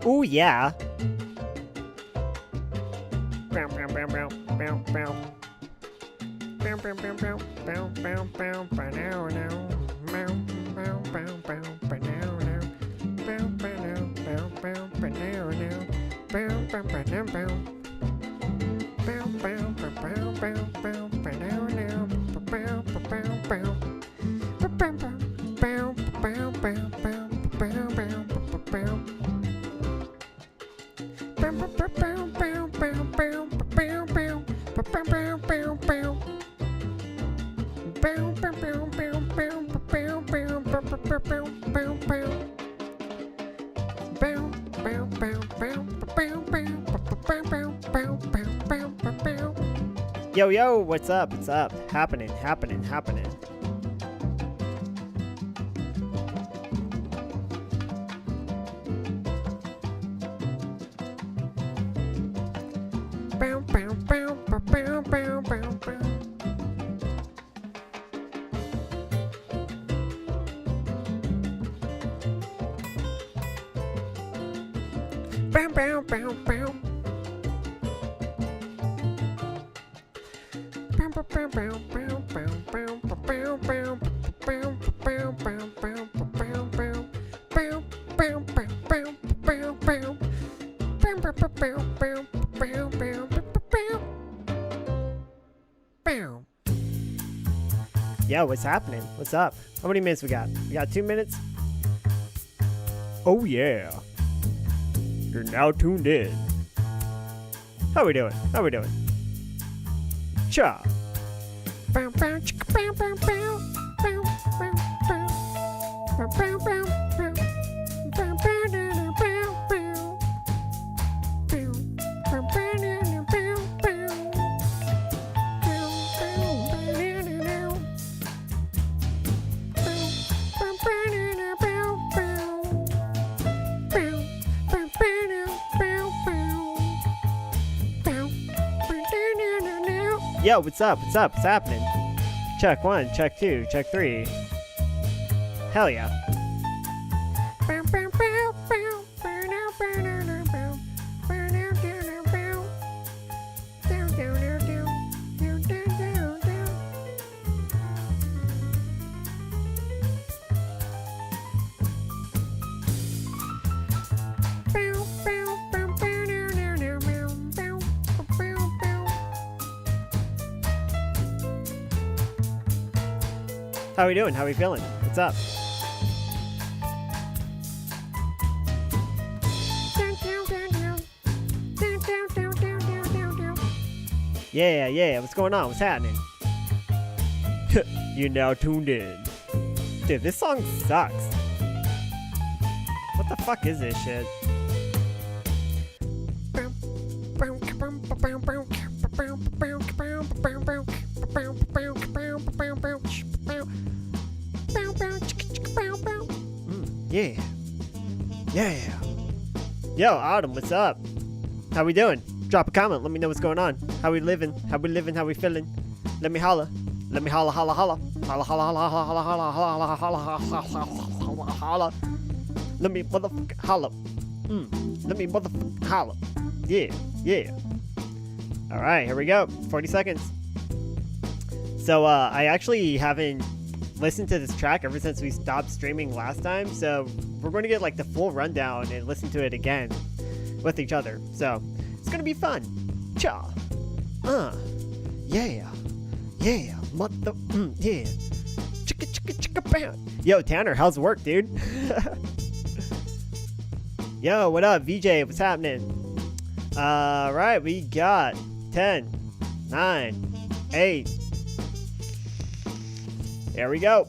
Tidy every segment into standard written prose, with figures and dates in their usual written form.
Ooh, yeah. Yo, yo, what's up? What's up? Happening. Yo, what's happening? What's up? How many minutes we got? We got 2 minutes? Oh, yeah. You're now tuned in. How we doing? Cha. Yo, what's up? What's happening? Check 1, check 2, check 3. Hell yeah. How we doing? How we feeling? What's up? Yeah. What's going on? What's happening? You now tuned in. Dude, this song sucks. What the fuck is this shit? Yeah. Yo, Autumn, what's up? How we doing? Drop a comment. Let me know what's going on. How we living? How we feeling? Let me holla. Holla. Holla. Let me motherfucking holla. Let me motherfucking holla. Yeah. All right, here we go. 40 seconds. So, I actually haven't listened to this track ever since we stopped streaming last time, so we're going to get like the full rundown and listen to it again with each other. So it's gonna be fun. Cha. Yeah. Mother. Yeah. Chicka bam. Yo, Tanner, how's work, dude? Yo, what up, VJ? What's happening? All right, we got 10, 9, 8. There we go.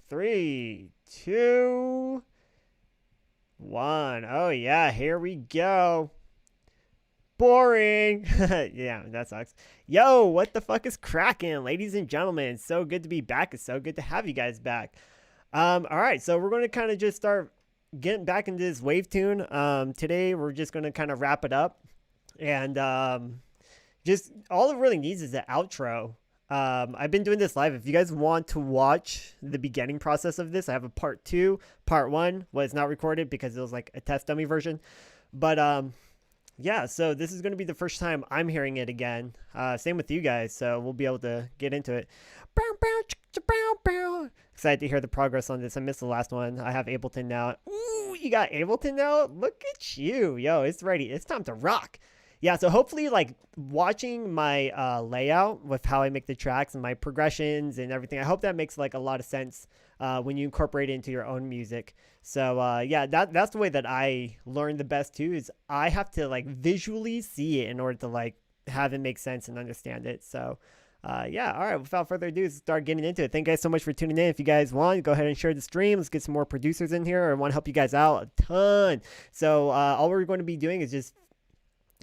3, 2, 1. Oh yeah, here we go. Boring. Yeah, that sucks. Yo, what the fuck is cracking, ladies and gentlemen? It's so good to be back. It's so good to have you guys back. All right, so we're going to kind of just start getting back into this wave tune. Today we're just going to kind of wrap it up, and just all it really needs is the outro. I've been doing this live. If you guys want to watch the beginning process of this, I have a part 2. Part 1 was not recorded because it was like a test dummy version. But yeah, so this is going to be the first time I'm hearing it again. Same with you guys, so we'll be able to get into it. Excited to hear the progress on this. I missed the last one. I have Ableton now. Ooh, you got Ableton now? Look at you. Yo, it's ready. It's time to rock. Yeah, so hopefully, like, watching my layout with how I make the tracks and my progressions and everything, I hope that makes, like, a lot of sense when you incorporate it into your own music. So, yeah, that's the way that I learn the best, too, is I have to, like, visually see it in order to, like, have it make sense and understand it. So, yeah, all right, without further ado, let's start getting into it. Thank you guys so much for tuning in. If you guys want, go ahead and share the stream. Let's get some more producers in here. I want to help you guys out a ton. So, all we're going to be doing is just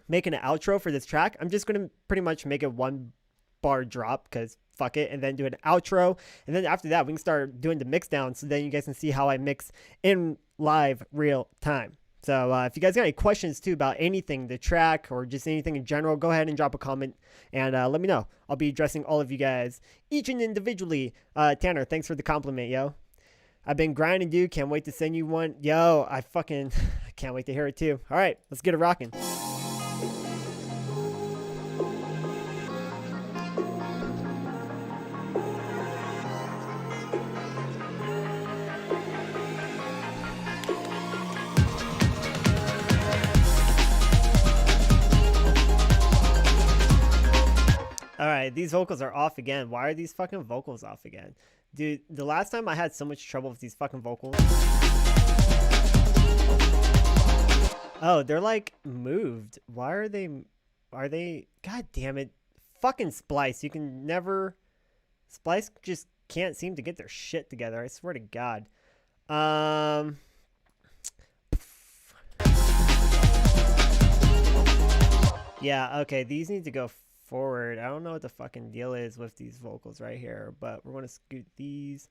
making an outro for this track. I'm just going to pretty much make it 1 bar drop because fuck it, and then do an outro, and then after that we can start doing the mix down, so then you guys can see how I mix in live real time. So if you guys got any questions too about anything, the track or just anything in general, go ahead and drop a comment and let me know. I'll be addressing all of you guys each and individually. Tanner, thanks for the compliment, yo. I've been grinding, dude. Can't wait to send you one. Yo, I can't wait to hear it too. All right, let's get it rocking. All right, these vocals are off again. Why are these fucking vocals off again? Dude, the last time I had so much trouble with these fucking vocals. Oh, they're like moved. Why are they, god damn it. Fucking Splice. You can never, Splice just can't seem to get their shit together. I swear to God. Yeah, okay, these need to go forward. I don't know what the fucking deal is with these vocals right here, but we're going to scoot these.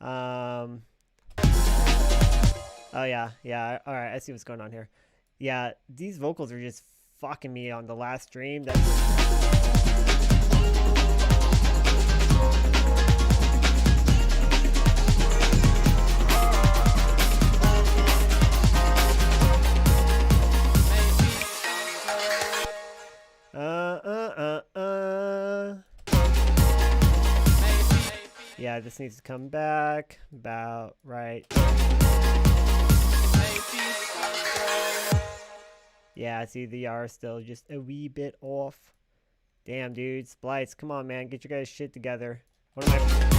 Oh yeah, all right, I see what's going on here. Yeah, these vocals are just fucking me on the last stream. Yeah, this needs to come back about right. Yeah, I see the R still just a wee bit off. Damn, dude, Splice, come on, man, get your guys' shit together. What am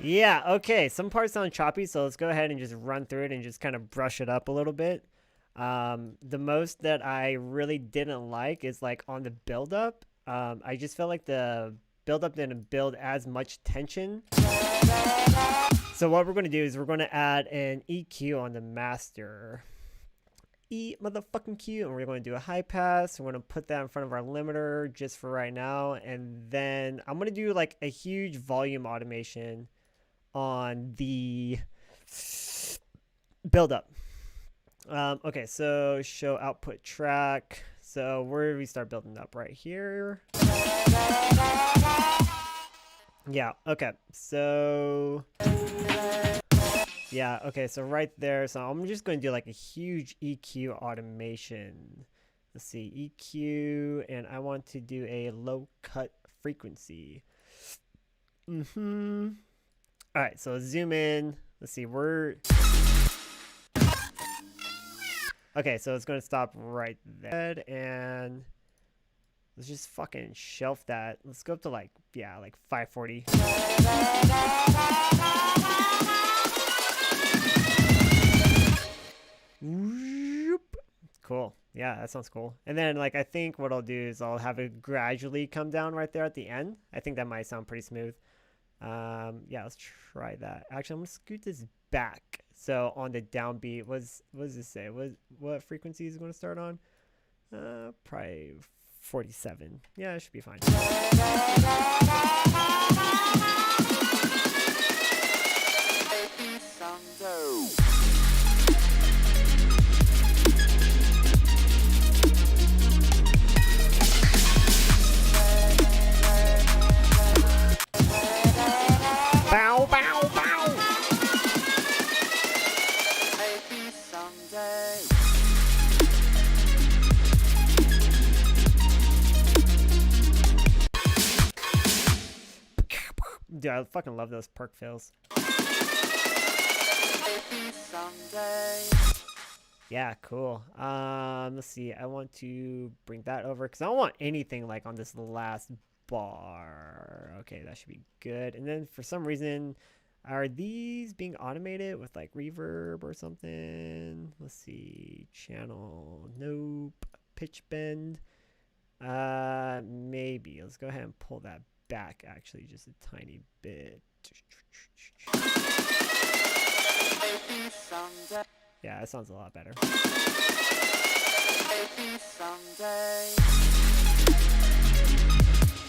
Yeah, okay, some parts sound choppy, so let's go ahead and just run through it and just kind of brush it up a little bit. The most that I really didn't like is like on the build-up. I just felt like the build-up didn't build as much tension. So what we're going to do is we're going to add an EQ on the master. Motherfucking Q, and we're going to do a high pass. We're going to put that in front of our limiter just for right now, and then I'm going to do like a huge volume automation on the build-up. Okay, so show output track. So where do we start building up? Right here. Yeah, okay, so Yeah, okay, so right there. So I'm just going to do like a huge EQ automation. Let's see, EQ, and I want to do a low cut frequency. All right, so zoom in. Let's see, okay, so it's going to stop right there. And let's just fucking shelf that. Let's go up to like, yeah, like 540. Cool. Yeah, that sounds cool. And then like I think what I'll do is I'll have it gradually come down right there at the end. I think that might sound pretty smooth. Yeah, let's try that. Actually, I'm gonna scoot this back. So on the downbeat, what does this say? What frequency is it gonna start on? Probably 47. Yeah, it should be fine. Bow, bow, bow. Maybe someday. Dude, I fucking love those perk fills. Maybe someday. Yeah, cool. Let's see. I want to bring that over because I don't want anything like on this last bar. Okay, that should be good. And then for some reason, are these being automated with like reverb or something? Let's see. Channel. Nope. Pitch bend. Maybe. Let's go ahead and pull that back actually just a tiny bit. Yeah, that sounds a lot better.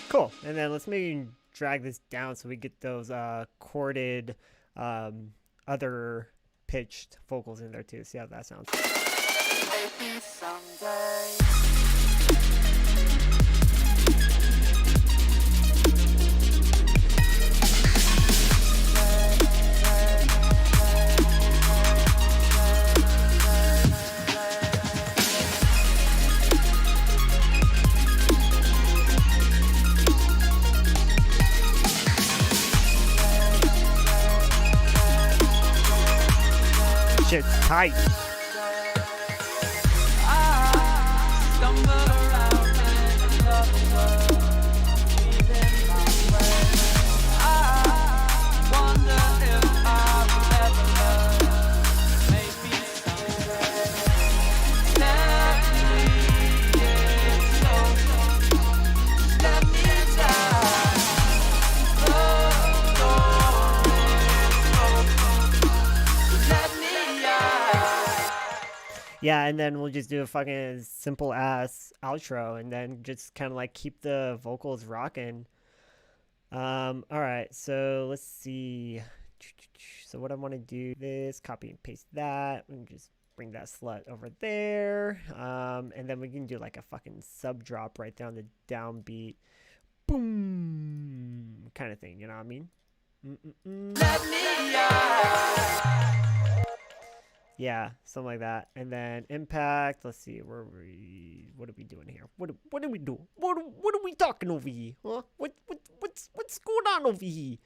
Cool. And then let's maybe drag this down so we get those chorded other pitched vocals in there too. See how that sounds. Shit's tight. Yeah, and then we'll just do a fucking simple ass outro and then just kind of like keep the vocals rocking. All right, so let's see. So what I want to do is copy and paste that. We can just bring that slut over there. And then we can do like a fucking sub drop right there on the downbeat. Boom, kind of thing, you know what I mean? Let me out. Yeah, something like that. And then impact. Let's see, what are we doing here? What do we do? What are we talking over here? Huh? What's going on over here?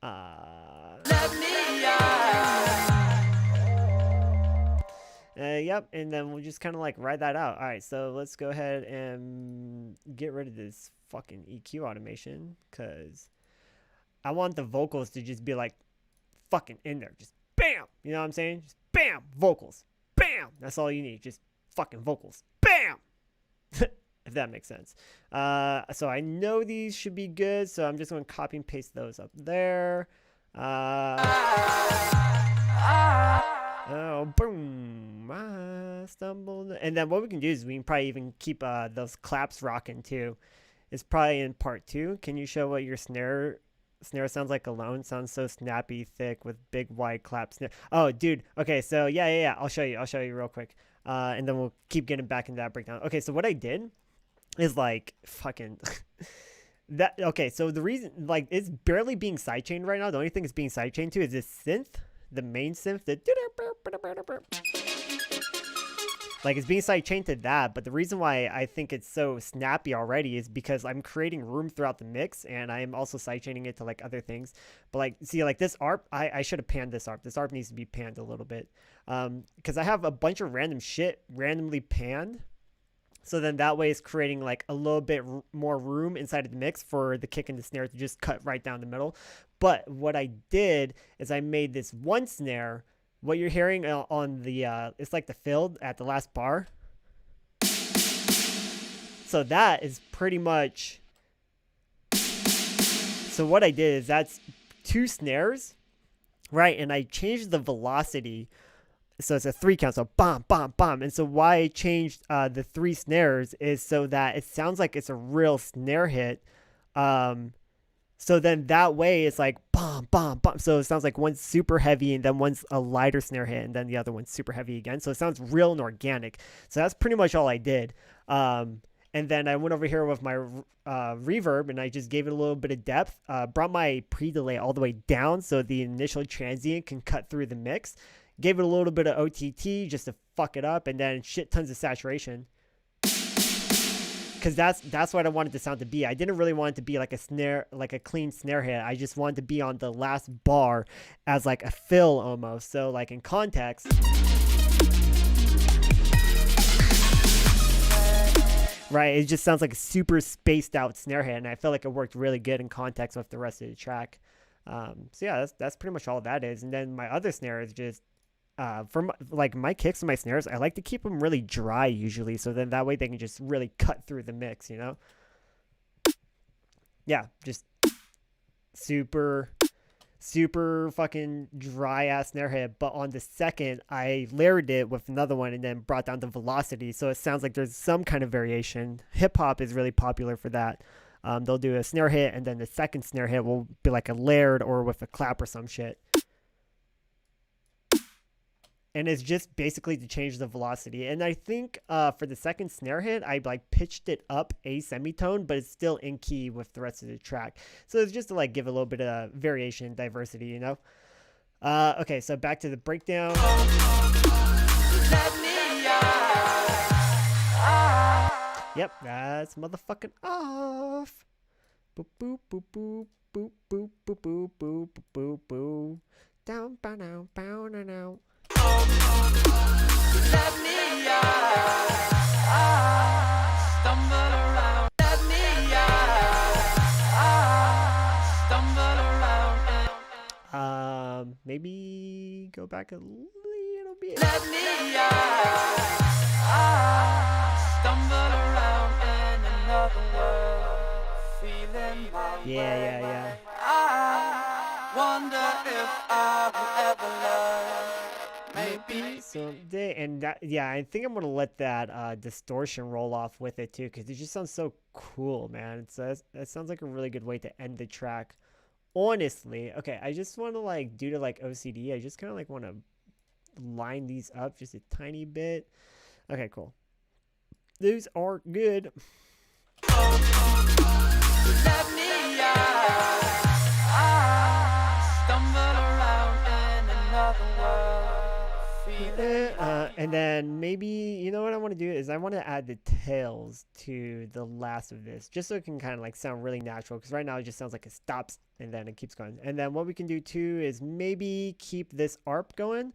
Let me yep, and then we'll just kind of like ride that out. All right, so let's go ahead and get rid of this fucking EQ automation because I want the vocals to just be like fucking in there. Just bam, you know what I'm saying? Just bam, vocals. Bam, that's all you need. Just fucking vocals. Bam. If that makes sense. So I know these should be good, so I'm just going to copy and paste those up there. Oh, boom. I stumbled. And then what we can do is we can probably even keep those claps rocking too. It's probably in part 2. Can you show what your snare sounds like alone? Sounds so snappy, thick, with big wide clap snare. Oh, dude. Okay, so yeah. I'll show you real quick. And then we'll keep getting back into that breakdown. Okay, so what I did is like fucking that. Okay, so the reason like it's barely being sidechained right now. The only thing it's being sidechained to is this synth the main synth, like it's being sidechained to that. But the reason why I think it's so snappy already is because I'm creating room throughout the mix, and I'm also sidechaining it to like other things. But like, see, like this ARP, I should have panned this ARP. This ARP needs to be panned a little bit, because I have a bunch of random shit randomly panned. So then that way it's creating like a little bit more room inside of the mix for the kick and the snare to just cut right down the middle. But what I did is I made this one snare. What you're hearing on the, it's like the fill at the last bar. So that is pretty much, so what I did is that's 2 snares, right? And I changed the velocity. So it's a 3 count, so bam, bam, bam. And so why I changed the 3 snares is so that it sounds like it's a real snare hit. So then that way it's like bam, bam, bam. So it sounds like one's super heavy and then one's a lighter snare hit and then the other one's super heavy again. So it sounds real and organic. So that's pretty much all I did. And then I went over here with my reverb and I just gave it a little bit of depth. Brought my pre-delay all the way down so the initial transient can cut through the mix. Gave it a little bit of OTT just to fuck it up, and then shit tons of saturation. Because that's what I wanted the sound to be. I didn't really want it to be like a snare, like a clean snare hit. I just wanted to be on the last bar as like a fill almost. So like in context, right? It just sounds like a super spaced out snare hit, and I felt like it worked really good in context with the rest of the track. So yeah, that's pretty much all that is. And then my other snare is just for like my kicks and my snares, I like to keep them really dry usually, so then that way they can just really cut through the mix, you know? Yeah, just super fucking dry ass snare hit. But on the second, I layered it with another one and then brought down the velocity, so it sounds like there's some kind of variation. Hip hop is really popular for that. They'll do a snare hit and then the second snare hit will be like a layered or with a clap or some shit. And it's just basically to change the velocity. And I think for the second snare hit, I like pitched it up a semitone, but it's still in key with the rest of the track. So it's just to like give a little bit of variation, diversity, you know? Okay, so back to the breakdown. Yep, that's motherfucking off. Boop, boop, boop, boop, boop, boop, boop, boop, boop, boop, boop. Down, bow, now, bow, now, now. Let me stumble around. Let me stumble around. Maybe go back a little bit. Let me stumble around in another world, feeling my way. Yeah. I wonder if I will ever learn. Maybe someday. And that, yeah, I think I'm gonna let that distortion roll off with it too, because it just sounds so cool, man. It sounds like a really good way to end the track, honestly. Okay, I just want to like, due to like OCD, I just kind of like want to line these up just a tiny bit. Okay, cool. These are good. Let me stumble around in another world. And then maybe, you know what I want to do is I want to add the tails to the last of this, just so it can kind of like sound really natural, because right now it just sounds like it stops and then it keeps going. And then what we can do too is maybe keep this ARP going,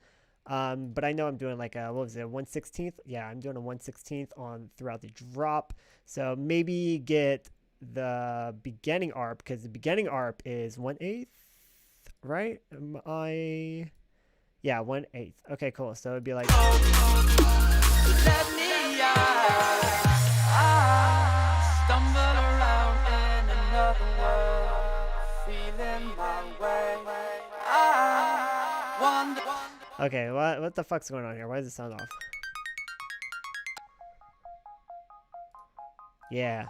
but I know I'm doing like a, what was it, 1/16? Yeah, I'm doing a 1/16 on throughout the drop, so maybe get the beginning ARP, because the beginning ARP is 1/8, right? Yeah, 1/8. Okay, cool. So it'd be like. Let me stumble around in another world, feeling my way. I wonder. Okay, what the fuck's going on here? Why does it sound off? Yeah.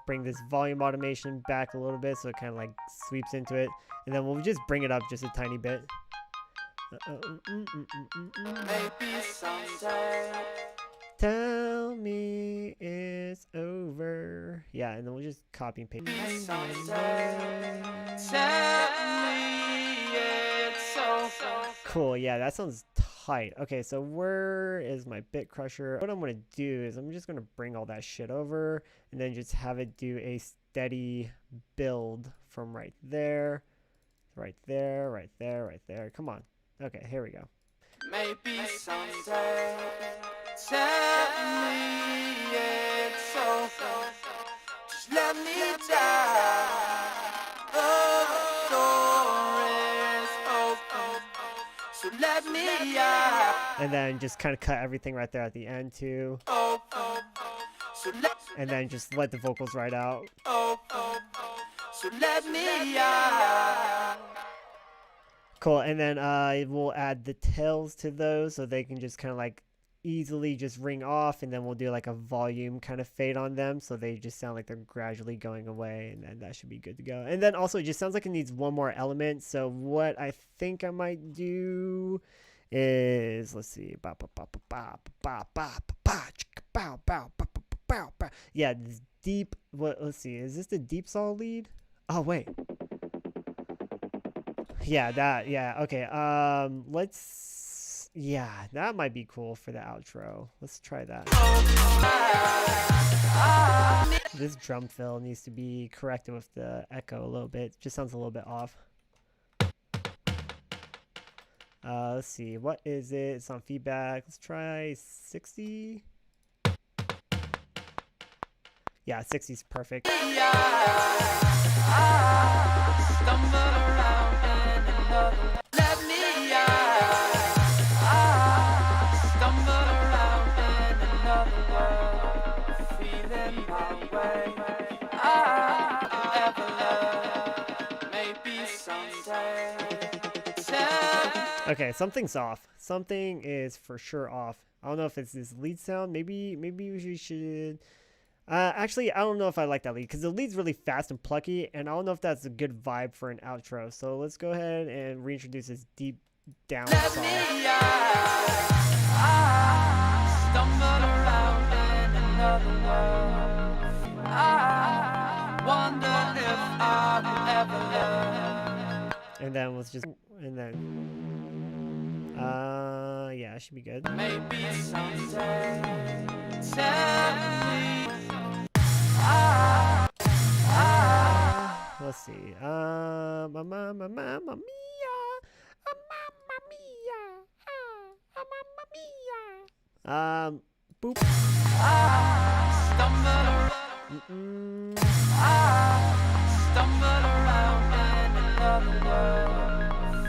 Bring this volume automation back a little bit so it kind of like sweeps into it, and then we'll just bring it up just a tiny bit. Maybe someday. Tell me it's over. Yeah, and then we'll just copy and paste. Someday. Tell me it's Cool, yeah, that sounds tight. Okay, so where is my bit crusher? What I'm gonna do is I'm just gonna bring all that shit over and then just have it do a steady build from right there, right there, right there, right there. Come on. Okay, here we go. Maybe someday, tell me it's over. Just let me die. The door is open, so let me out. And then just kind of cut everything right there at the end too. And then just let the vocals ride out. So let me out. Cool, and then we'll add the tails to those so they can just kind of like easily just ring off, and then we'll do like a volume kind of fade on them so they just sound like they're gradually going away, and then that should be good to go. And then also it just sounds like it needs one more element, so what I think I might do is, let's see, yeah, this deep, let's see, is this the deep saw lead? Oh wait, yeah, that, yeah, okay, let's, yeah, that might be cool for the outro. Let's try that. This drum fill needs to be corrected with the echo a little bit. Just sounds a little bit off. Let's see, what is it? It's on feedback. Let's try 60. Yeah, 60 is perfect. Okay, something's off. Something is for sure off. I don't know if it's this lead sound. Maybe we should. Actually, I don't know if I like that lead because the lead's really fast and plucky, and I don't know if that's a good vibe for an outro. So let's go ahead and reintroduce this deep down song. And then let's just, and then yeah, it should be good. Maybe someday, tell me. Let's see. Mamma mia, mamma mia. Boop. Stumble around in another world,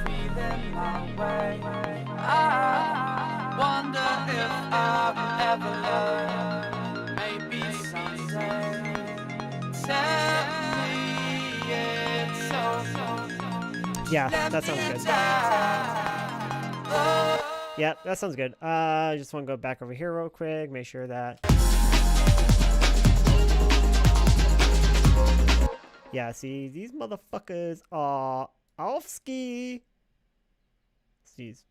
feeling my way. I wonder if I'll ever learn. Maybe someday, tell me it's over. Yeah, that sounds good. Yeah, that sounds good. I just want to go back over here real quick, make sure that. Yeah, see, these motherfuckers are off ski. Jeez.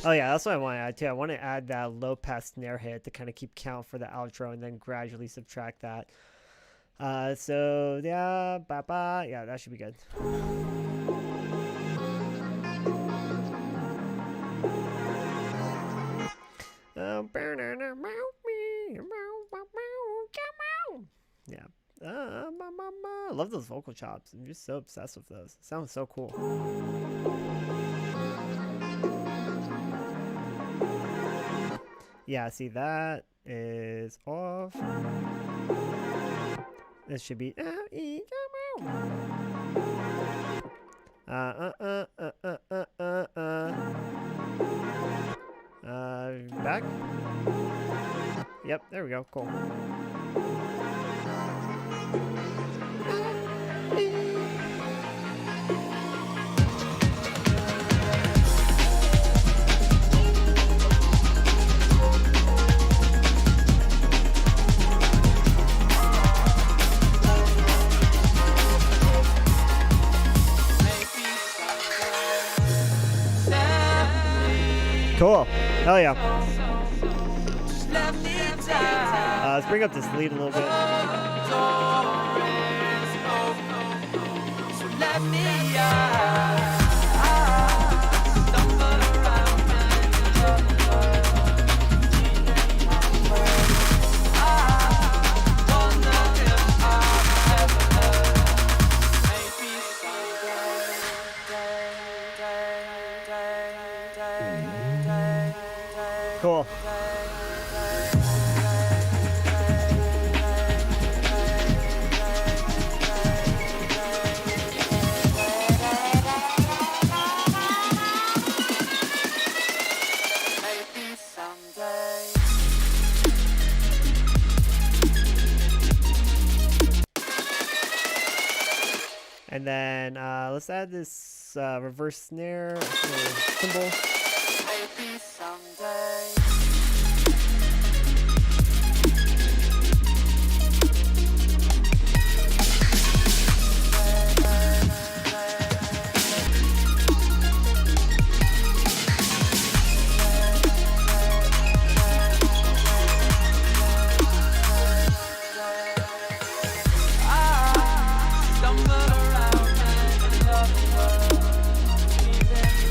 Oh yeah, that's what I want to add too. I want to add that low pass snare hit to kind of keep count for the outro and then gradually subtract that. So yeah, yeah, that should be good. Yeah. I love those vocal chops. I'm just so obsessed with those. It sounds so cool. Yeah, see, that is off. This should be back. Yep, there we go. Cool. Cool. Hell yeah. Just let me die. Let's bring up this lead a little bit. Door is open, so let me out. Stumble around in another world, feeling my way. I wonder if I'll ever learn. Maybe someday. Cool. Maybe someday. And then let's add this reverse snare cymbal. Maybe someday. I stumble around in another world, feeling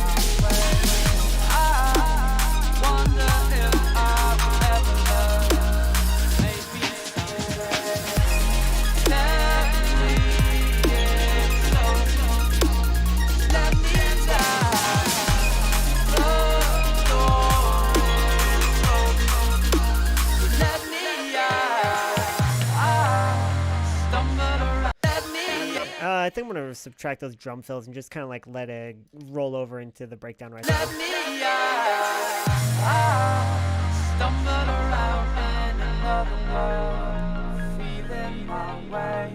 my way. I wonder if I'll ever learn. Maybe someday. Let me it's over. Let me die. The door is open. Let me out. I stumble around. Let me I think I'm gonna subtract those drum fills and just kind of like let it roll over into the breakdown right Let now. me out. I stumbled around in another world, feeling my way.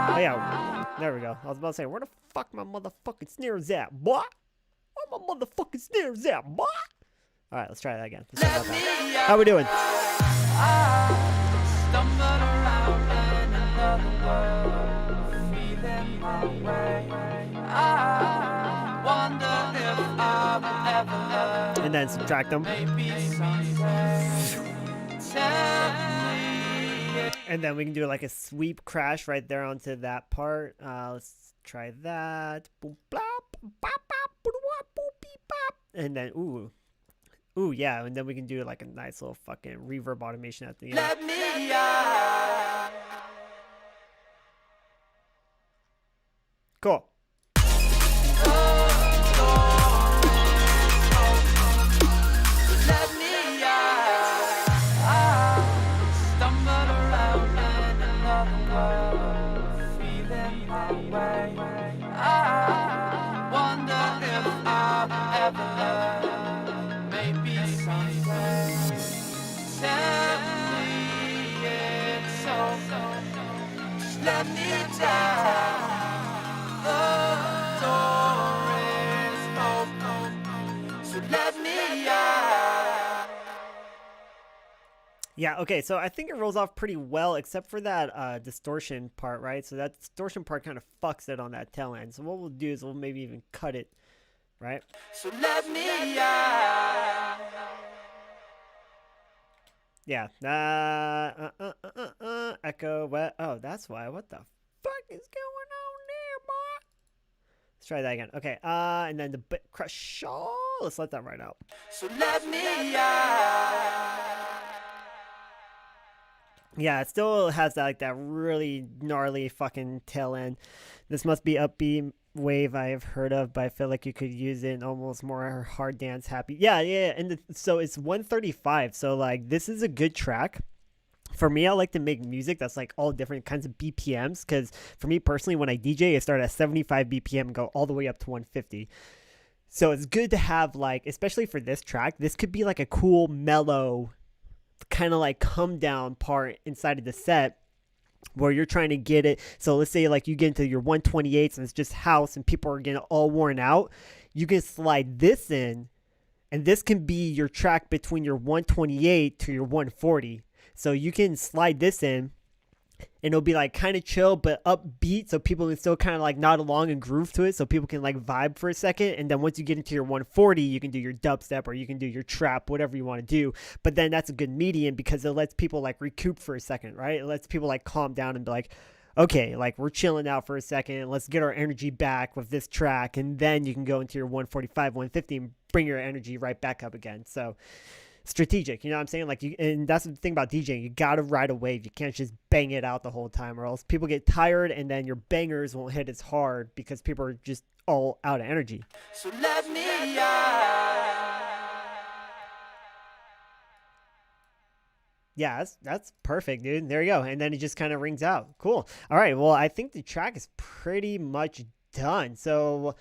Oh yeah, there we go. I was about to say, where the fuck my motherfucking snares at, boy? Where my motherfucking snares at, boy? All right, let's try that again. Let's try Let that back. me How we doing? I stumbled around in another world, feeling my way. I wonder if I'll ever learn. And then subtract them. Maybe someday. Tell me. And then we can do like a sweep crash right there onto that part. Let's try that. Boom, blop, bop, bop, boop, boop, beep, bop. And then, ooh, yeah. And then we can do like a nice little fucking reverb automation at the end. Let me out. Cool. Let me out. I stumbled around in another world, feeling my way. I wonder if I'll ever learn. Maybe someday. Tell me it's over. Just let me die. The door is open, so let me out. Yeah, okay, so I think it rolls off pretty well, except for that distortion part, right? So that distortion part kind of fucks it on that tail end. So what we'll do is we'll maybe even cut it, right? So let me out. Yeah. Echo, what? Oh, that's why. What the fuck is going on there, boy? Let's try that again. Okay, and then the bit crush. Oh, let's let that right out. So let me out. Yeah, it still has that, like, that really gnarly fucking tail end. This must be upbeat wave I've heard of, but I feel like you could use it in almost more hard dance happy. Yeah, and so it's 135. So like this is a good track. For me, I like to make music that's like all different kinds of BPMs, because for me personally, when I DJ, I start at 75 BPM and go all the way up to 150. So it's good to have, like, especially for this track, this could be like a cool mellow kind of like come down part inside of the set where you're trying to get it. So let's say like you get into your 128s and it's just house and people are getting all worn out. You can slide this in, and this can be your track between your 128 to your 140. So you can slide this in, and it'll be like kind of chill but upbeat, so people can still kind of like nod along and groove to it, so people can like vibe for a second. And then once you get into your 140, you can do your dubstep or you can do your trap, whatever you want to do. But then that's a good medium because it lets people like recoup for a second, right? It lets people like calm down and be like, okay, like we're chilling out for a second, let's get our energy back with this track, and then you can go into your 145, 150 and bring your energy right back up again. So strategic, you know what I'm saying? Like you, and that's the thing about DJing, you gotta ride a wave. You can't just bang it out the whole time, or else people get tired and then your bangers won't hit as hard because people are just all out of energy. So let me out. Yeah, that's perfect, dude. There you go. And then it just kind of rings out. Cool. All right, well, I think the track is pretty much done. So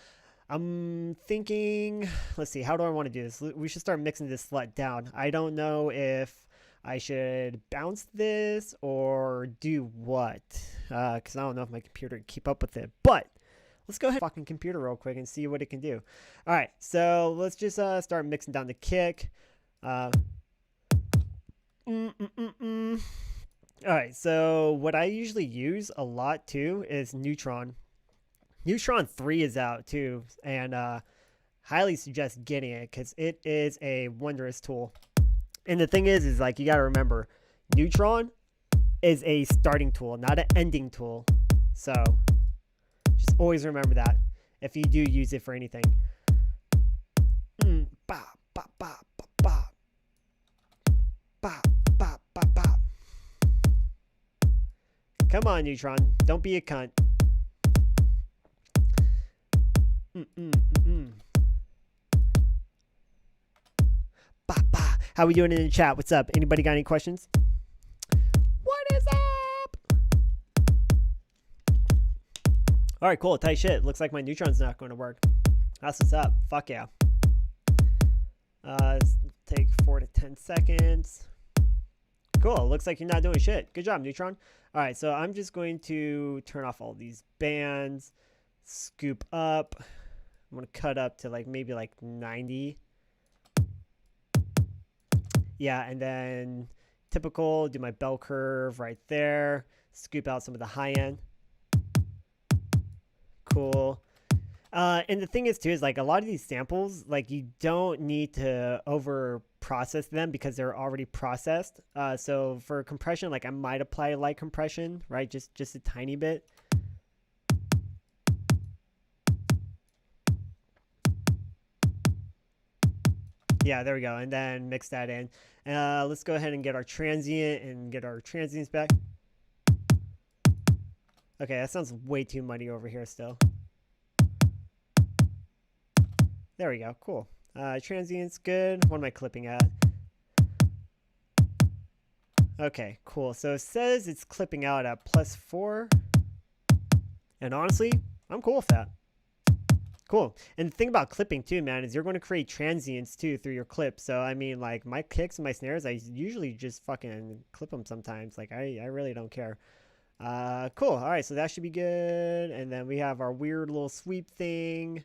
I'm thinking, let's see, how do I want to do this? We should start mixing this slut down. I don't know if I should bounce this or do what, because I don't know if my computer can keep up with it. But let's go ahead, fucking computer, real quick and see what it can do. All right, so let's just start mixing down the kick. All right, so what I usually use a lot too is Neutron. Neutron 3 is out too, and highly suggest getting it because it is a wondrous tool. And the thing is like you got to remember, Neutron is a starting tool, not an ending tool. So just always remember that if you do use it for anything. Ba, ba, ba, ba, ba. Ba, ba, ba, ba. Come on, Neutron. Don't be a cunt. Ba, ba. How we doing in the chat? What's up? Anybody got any questions? What is up? All right, cool. Tight shit. Looks like my Neutron's not going to work. That's what's up. Fuck yeah. Take 4 to 10 seconds. Cool. Looks like you're not doing shit. Good job, Neutron. All right, so I'm just going to turn off all these bands, scoop up. I'm going to cut up to like maybe like 90. Yeah, and then typical, do my bell curve right there. Scoop out some of the high end. Cool. And the thing is too, is like a lot of these samples, like you don't need to over process them because they're already processed. So for compression, like I might apply light compression, right? Just a tiny bit. Yeah, there we go. And then mix that in. Let's go ahead and get our transient and get our transients back. Okay, that sounds way too muddy over here still. There we go. Cool. Transient's good. What am I clipping at? Okay, cool. So it says it's clipping out at +4. And honestly, I'm cool with that. Cool. And the thing about clipping too, man, is you're going to create transients too through your clip. So I mean, like my kicks and my snares, I usually just fucking clip them sometimes. Like I really don't care. Cool. All right, so that should be good. And then we have our weird little sweep thing.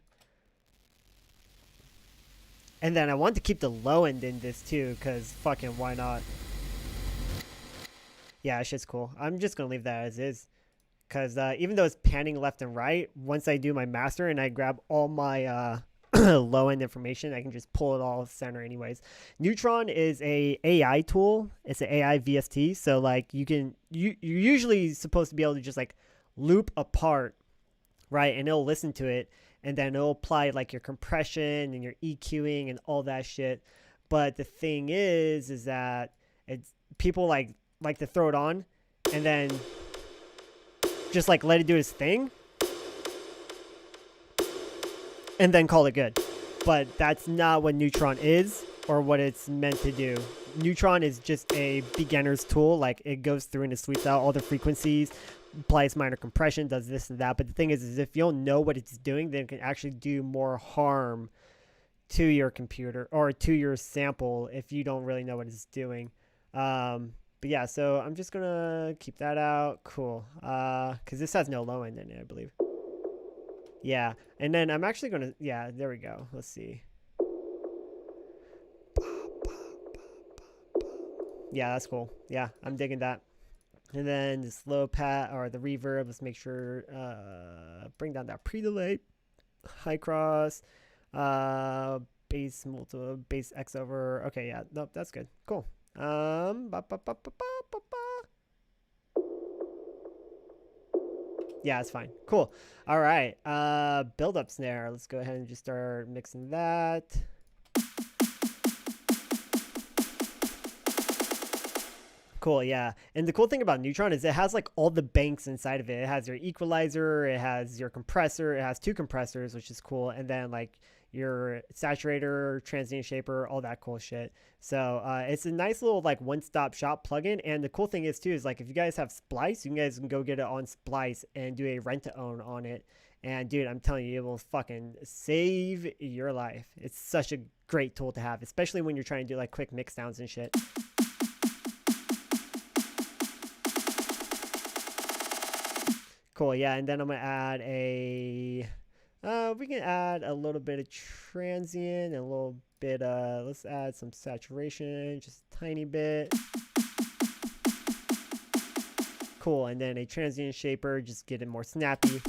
And then I want to keep the low end in this too, because fucking why not? Yeah, shit's cool. I'm just going to leave that as is. Because even though it's panning left and right, once I do my master and I grab all my low end information, I can just pull it all center anyways. Neutron is a AI tool. It's an AI VST. So like you're usually supposed to be able to just like loop a part, right? And it'll listen to it. And then it'll apply like your compression and your EQing and all that shit. But the thing is that it's people like to throw it on and then just like let it do its thing and then call it good. But that's not what Neutron is or what it's meant to do. Neutron is just a beginner's tool. Like it goes through and it sweeps out all the frequencies, applies minor compression, does this and that. But the thing is if you don't know what it's doing, then it can actually do more harm to your computer or to your sample if you don't really know what it's doing. But yeah, so I'm just gonna keep that out. Cool. Because this has no low end in it, I believe. Yeah, and then I'm actually gonna, yeah, there we go. Let's see. Yeah, that's cool. Yeah, I'm digging that. And then the slow pat or the reverb, let's make sure, bring down that pre-delay, high cross, bass multiple, bass X over. Okay, yeah, nope, that's good. Cool. Yeah, it's fine. Cool. All right. Build up snare. Let's go ahead and just start mixing that. Cool, yeah. And the cool thing about Neutron is it has like all the banks inside of it. It has your equalizer, it has your compressor, it has two compressors, which is cool, and then like your saturator, transient shaper, all that cool shit. So it's a nice little like one-stop shop plugin. And the cool thing is too is like if you guys have Splice, you guys can go get it on Splice and do a rent to own on it. And dude, I'm telling you, it will fucking save your life. It's such a great tool to have, especially when you're trying to do like quick mix downs and shit. Cool, yeah, and then I'm gonna add a, we can add a little bit of transient and a little bit, let's add some saturation, just a tiny bit. Cool, and then a transient shaper, just get it more snappy.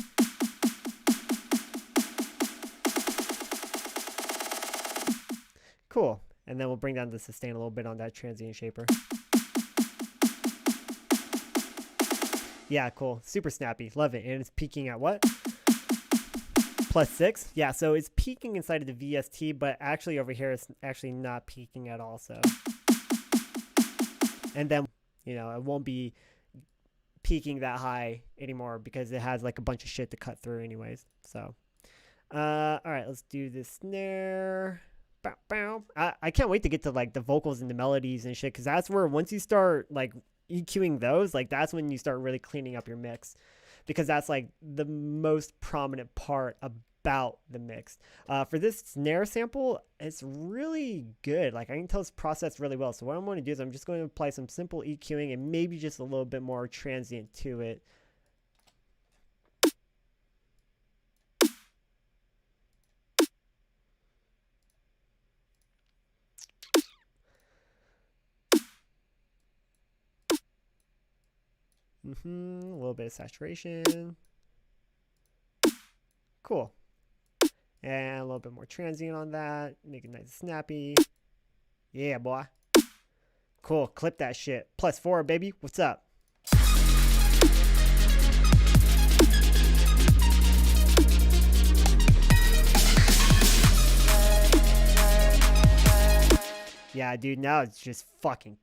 Cool, and then we'll bring down the sustain a little bit on that transient shaper. Yeah, cool. Super snappy. Love it. And it's peaking at what? +6. Yeah, so it's peaking inside of the VST, but actually over here it's actually not peaking at all. So, and then, you know, it won't be peaking that high anymore because it has like a bunch of shit to cut through anyways. So, all right, let's do this snare. Bow, bow. I can't wait to get to like the vocals and the melodies and shit because that's where once you start like EQing those, like that's when you start really cleaning up your mix because that's like the most prominent part about the mix. For this snare sample, it's really good. Like I can tell it's processed really well. So what I'm going to do is I'm just going to apply some simple EQing and maybe just a little bit more transient to it. A little bit of saturation. Cool. And a little bit more transient on that. Make it nice and snappy. Yeah, boy. Cool. Clip that shit. +4, baby. What's up? Yeah, dude. Now it's just fucking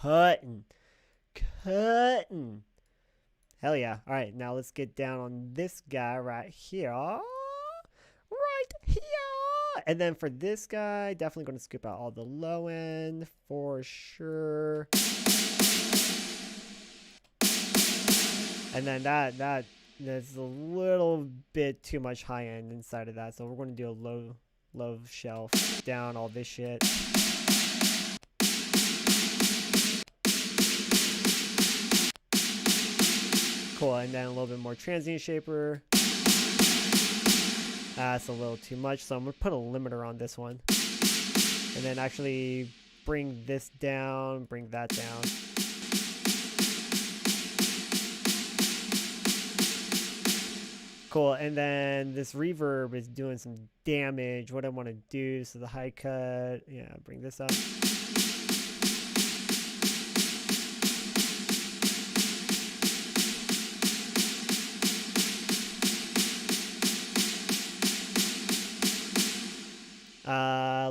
cutting. Hell yeah. All right, now let's get down on this guy right here. Right here. And then for this guy, definitely going to scoop out all the low end for sure. And then that's a little bit too much high end inside of that. So we're going to do a low shelf down all this shit. Cool, and then a little bit more transient shaper. That's a little too much, so I'm going to put a limiter on this one. And then actually bring this down, bring that down. Cool, and then this reverb is doing some damage. What I want to do, so the high cut, yeah, bring this up.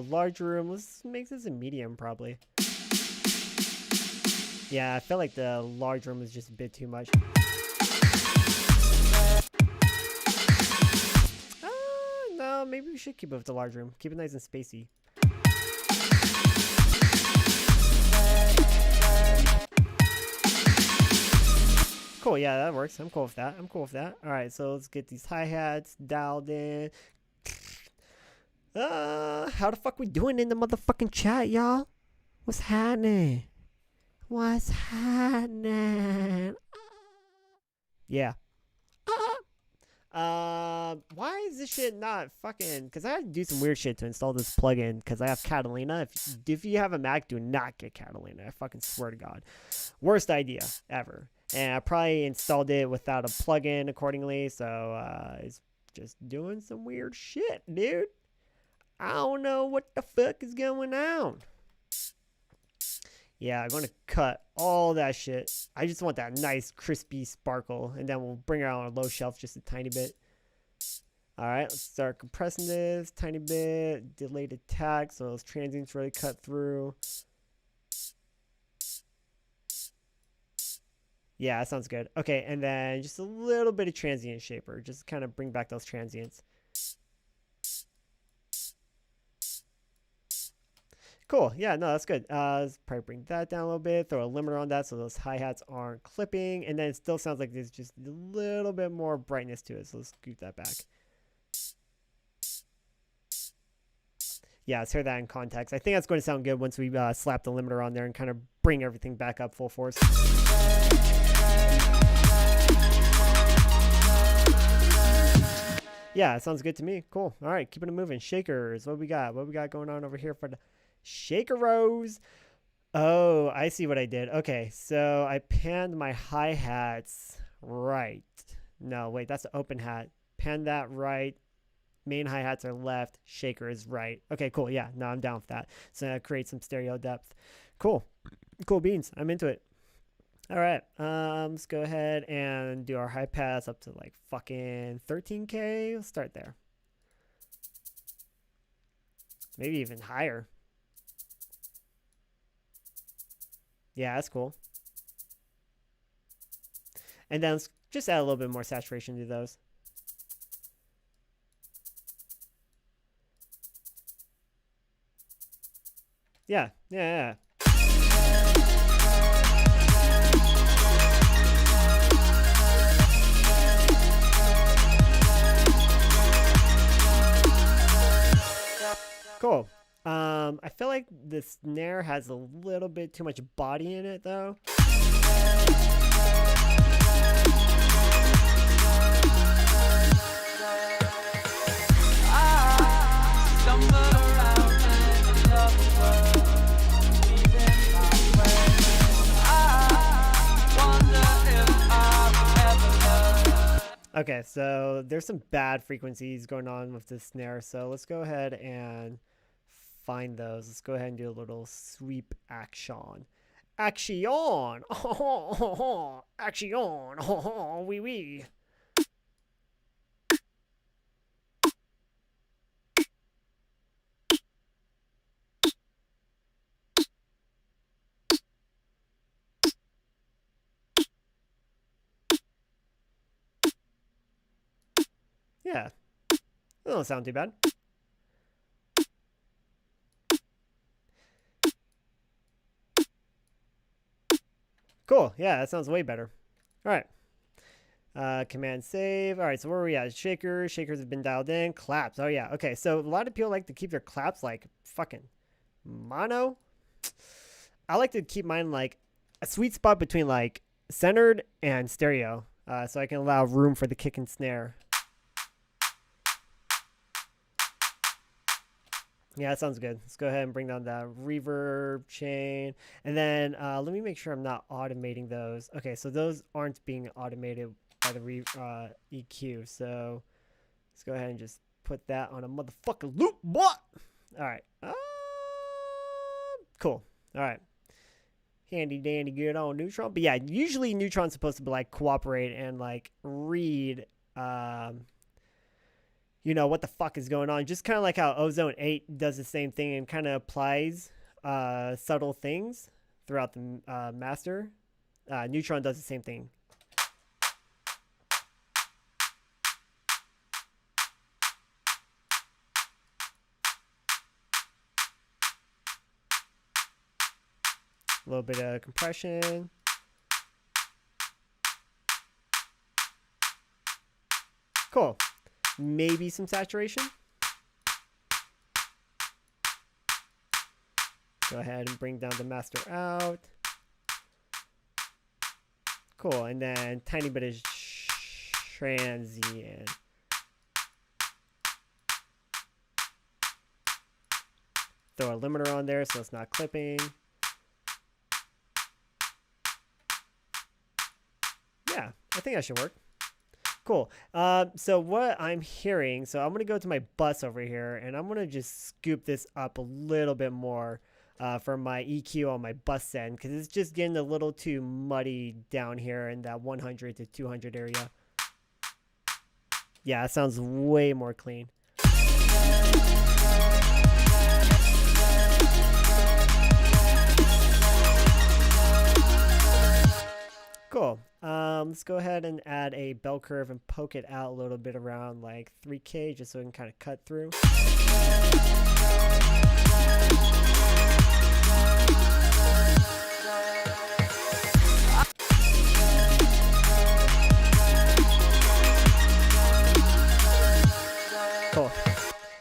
Large room, let's make this a medium probably. Yeah, I feel like the large room is just a bit too much. No, maybe we should keep it with the large room. Keep it nice and spacey. Cool, yeah, that works. I'm cool with that. Alright, so let's get these hi-hats dialed in. How the fuck we doing in the motherfucking chat, y'all? What's happening? Yeah. Why is this shit not fucking? Because I had to do some weird shit to install this plugin because I have Catalina. If you have a Mac, do not get Catalina. I fucking swear to God. Worst idea ever. And I probably installed it without a plugin accordingly, so it's just doing some weird shit, dude. I don't know what the fuck is going on. Yeah, I'm going to cut all that shit. I just want that nice crispy sparkle, and then we'll bring it out on a low shelf just a tiny bit. All right, let's start compressing this tiny bit. Delayed attack, so those transients really cut through. Yeah, that sounds good. Okay, and then just a little bit of transient shaper. Just kind of bring back those transients. Cool. Yeah, no, that's good. Let's probably bring that down a little bit. Throw a limiter on that so those hi-hats aren't clipping. And then it still sounds like there's just a little bit more brightness to it. So let's scoot that back. Yeah, let's hear that in context. I think that's going to sound good once we slap the limiter on there and kind of bring everything back up full force. Yeah, it sounds good to me. Cool. All right, keeping it moving. Shakers. What we got? What we got going on over here for the shaker rows? Oh, I see what I did. Okay, so I panned my hi-hats right. No, wait, that's the open hat. Pan that right. Main hi-hats are left. Shaker is right. Okay, cool. Yeah, no, I'm down with that. So create some stereo depth. Cool. Cool beans. I'm into it. All right, let's go ahead and do our high pass up to like fucking 13K. Let's start there. Maybe even higher. Yeah, that's cool. And then let's just add a little bit more saturation to those. Yeah, yeah, yeah. Cool. I feel like the snare has a little bit too much body in it, though. Okay, so there's some bad frequencies going on with this snare, so let's go ahead and find those. Let's go ahead and do a little sweep action. Action! Action! Wee wee. Yeah, that don't sound too bad. Cool. Yeah, that sounds way better. All right. Command save. All right, so where are we at? Shakers. Shakers have been dialed in. Claps. Oh, yeah. Okay, so a lot of people like to keep their claps like fucking mono. I like to keep mine like a sweet spot between like centered and stereo, so I can allow room for the kick and snare. Yeah, that sounds good. Let's go ahead and bring down that reverb chain. And then let me make sure I'm not automating those. Okay, so those aren't being automated by the EQ. So let's go ahead and just put that on a motherfucking loop. What? All right. Cool. All right. Handy dandy good on Neutron. But yeah, usually Neutron's supposed to be like cooperate and like read you know, what the fuck is going on. Just kind of like how Ozone 8 does the same thing and kind of applies subtle things throughout the master. Neutron does the same thing. A little bit of compression. Cool. Maybe some saturation. Go ahead and bring down the master out. Cool, and then tiny bit of transient. Throw a limiter on there so it's not clipping. I think that should work. Cool. So what I'm hearing, so I'm going to go to my bus over here, and I'm going to just scoop this up a little bit more for my EQ on my bus end, because it's just getting a little too muddy down here in that 100 to 200 area. Yeah, it sounds way more clean. Cool. Let's go ahead and add a bell curve and poke it out a little bit around like 3K just so we can kind of cut through. Cool.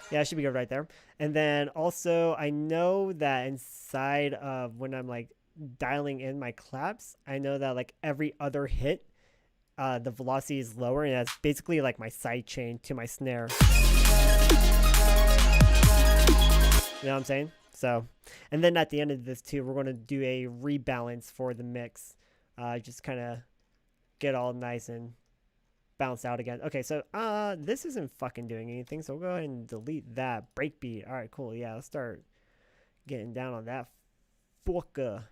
Yeah, it should be good right there. And then also, I know that inside of when I'm like dialing in my claps, I know that like every other hit, the velocity is lower, and that's basically like my side chain to my snare. You know what I'm saying? So, and then at the end of this too, we're going to do a rebalance for the mix. Just kind of get all nice and bounce out again. Okay, so this isn't fucking doing anything, so we'll go ahead and delete that breakbeat. All right, cool. Yeah, let's start getting down on that fucker.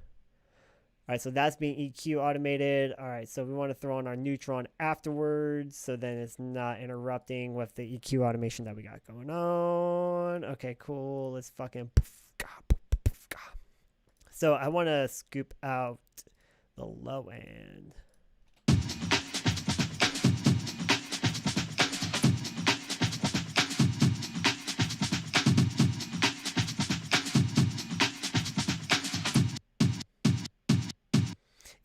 All right, so that's being EQ automated. All right, so we want to throw on our neutron afterwards, so then it's not interrupting with the EQ automation that we got going on. Okay, cool. Let's fucking. So I want to scoop out the low end.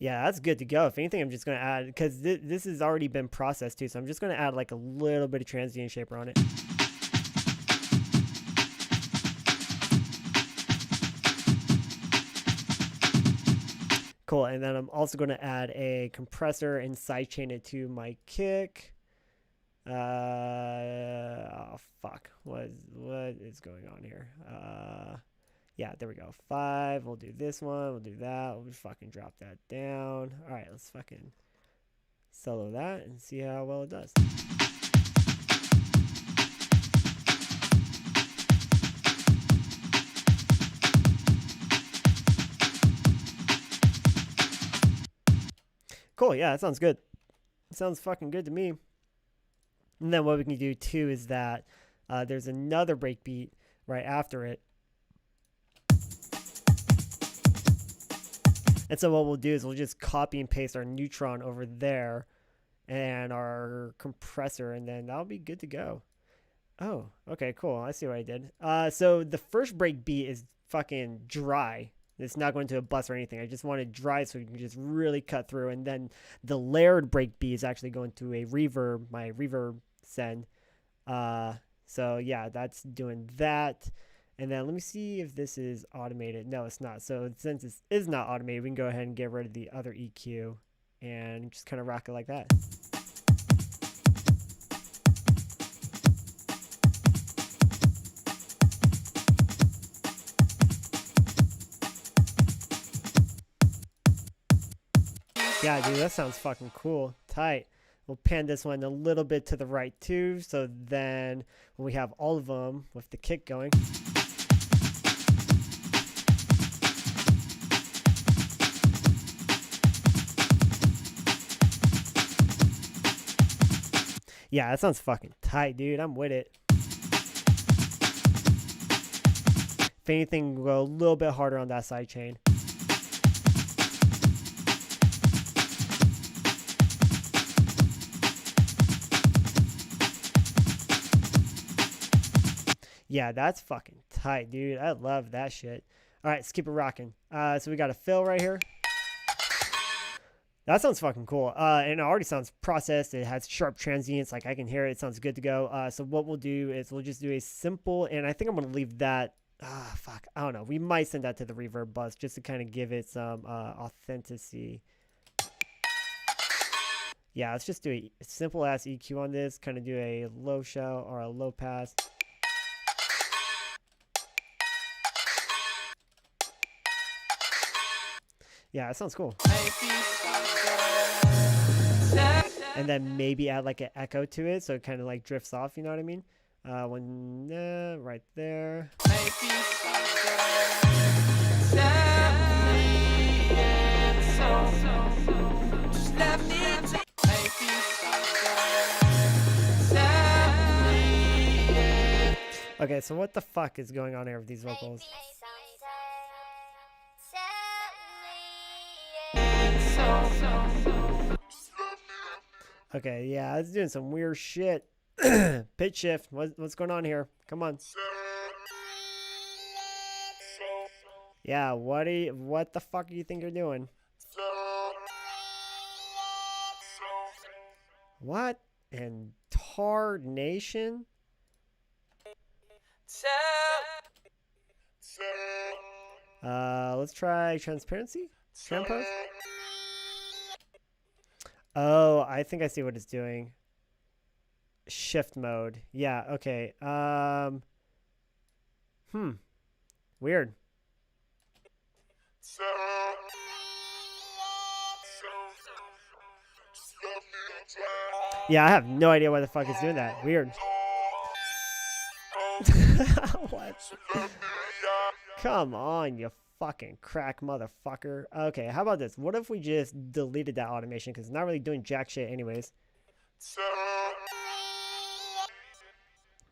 Yeah, that's good to go. If anything, I'm just going to add, because this has already been processed too, so I'm just going to add like a little bit of transient shaper on it. Cool, and then I'm also going to add a compressor and sidechain it to my kick. Oh fuck, what is going on here? Yeah, there we go. 5. We'll do this one. We'll do that. We'll just fucking drop that down. All right, let's fucking solo that and see how well it does. Cool. Yeah, that sounds good. It sounds fucking good to me. And then what we can do too is that there's another breakbeat right after it. And so what we'll do is we'll just copy and paste our neutron over there and our compressor, and then that'll be good to go. Oh, okay, cool. I see what I did. So the first break beat is fucking dry. It's not going to a bus or anything. I just want it dry so we can just really cut through. And then the layered break beat is actually going to a reverb, my reverb send. So yeah, that's doing that. And then let me see if this is automated. No, it's not. So since this is not automated, we can go ahead and get rid of the other EQ and just kind of rock it like that. Yeah, dude, that sounds fucking cool. Tight. We'll pan this one a little bit to the right too. So then when we have all of them with the kick going. Yeah, that sounds fucking tight, dude. I'm with it. If anything, we'll go a little bit harder on that side chain. Yeah, that's fucking tight, dude. I love that shit. All right, let's keep it rocking. So we got a fill right here. That sounds fucking cool. And it already sounds processed. It has sharp transients. Like I can hear it. It sounds good to go. So what we'll do is we'll just do a simple, and I think I'm going to leave that. Fuck. I don't know. We might send that to the reverb bus just to kind of give it some authenticity. Yeah, let's just do a simple ass EQ on this. Kind of do a low show or a low pass. Yeah, that sounds cool. and then maybe add like an echo to it so it kind of like drifts off, you know what I mean? Right there. Okay, so what the fuck is going on here with these vocals? Okay, yeah, it's doing some weird shit. Pitch shift. What's going on here? Come on. Yeah, what the fuck do you think you're doing? What in tarnation? Let's try transparency. Transpose. Oh, I think I see what it's doing. Shift mode. Yeah, okay. Weird. Yeah, I have no idea why the fuck it's doing that. Weird. What? Come on, you fucking crack motherfucker. Okay, how about this? What if we just deleted that automation because it's not really doing jack shit anyways?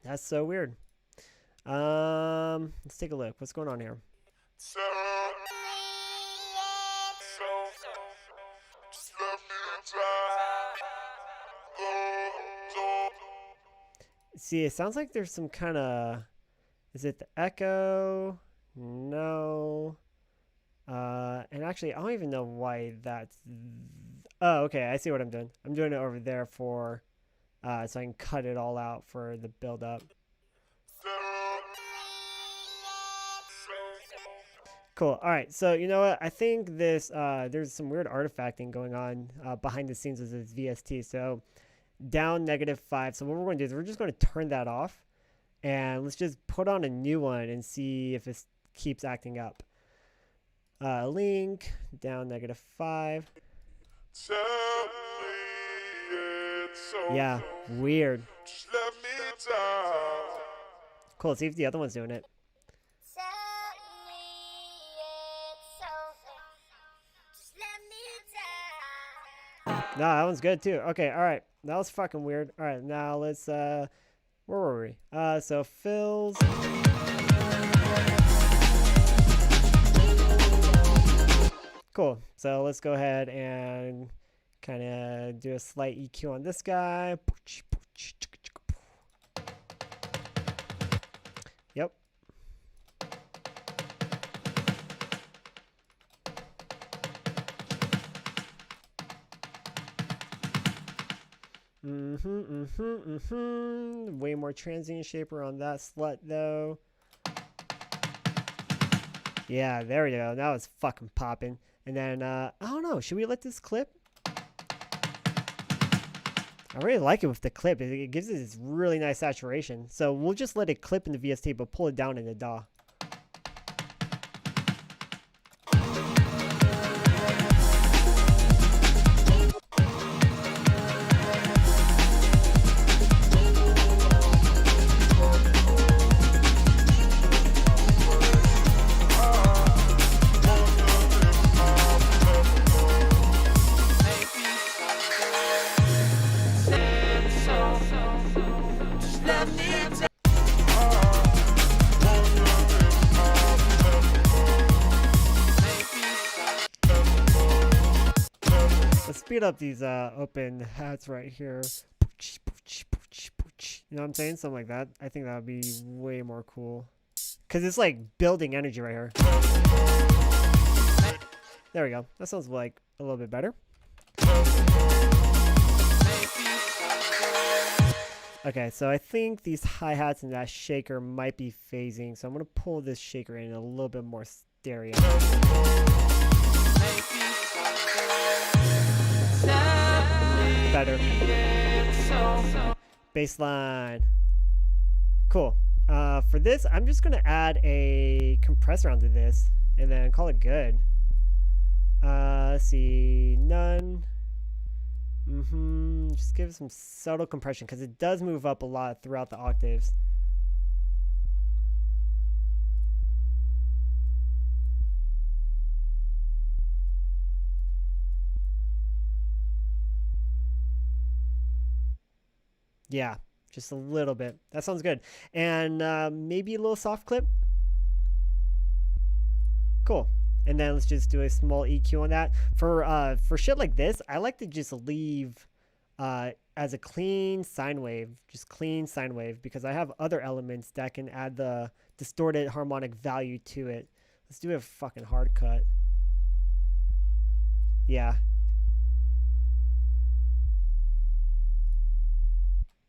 That's so weird. Let's take a look. What's going on here? See, it sounds like there's some kind of... Is it the echo? No. And actually, I don't even know why that's... Oh, okay. I see what I'm doing. I'm doing it over there for... so I can cut it all out for the build-up. Cool. All right. So, you know what? I think this... there's some weird artifacting going on behind the scenes with this VST. So, down -5. So, what we're going to do is we're just going to turn that off. And let's just put on a new one and see if it keeps acting up. Link, down -5. Yeah, weird. Cool, let's see if the other one's doing it. No, that one's good too. Okay, alright. That was fucking weird. Alright, now let's, where were we? So fills. Cool. So let's go ahead and kind of do a slight EQ on this guy. Yep. Way more transient shaper on that slut though. Yeah, there we go. Now it's fucking popping. And then, I don't know. Should we let this clip? I really like it with the clip. It gives it this really nice saturation. So we'll just let it clip in the VST, but pull it down in the DAW. Let's speed up these open hats right here. You know what I'm saying? Something like that. I think that would be way more cool. Because it's like building energy right here. There we go. That sounds like a little bit better. Okay, so I think these hi-hats and that shaker might be phasing. So I'm going to pull this shaker in a little bit more stereo. Better. Baseline. Cool. For this, I'm just going to add a compressor onto this and then call it good. Let's see. None. Just give it some subtle compression because it does move up a lot throughout the octaves. Yeah, just a little bit. That sounds good. And maybe a little soft clip. Cool. And then let's just do a small EQ on that. For shit like this, I like to just leave as a clean sine wave, just clean sine wave, because I have other elements that can add the distorted harmonic value to it. Let's do a fucking hard cut. Yeah.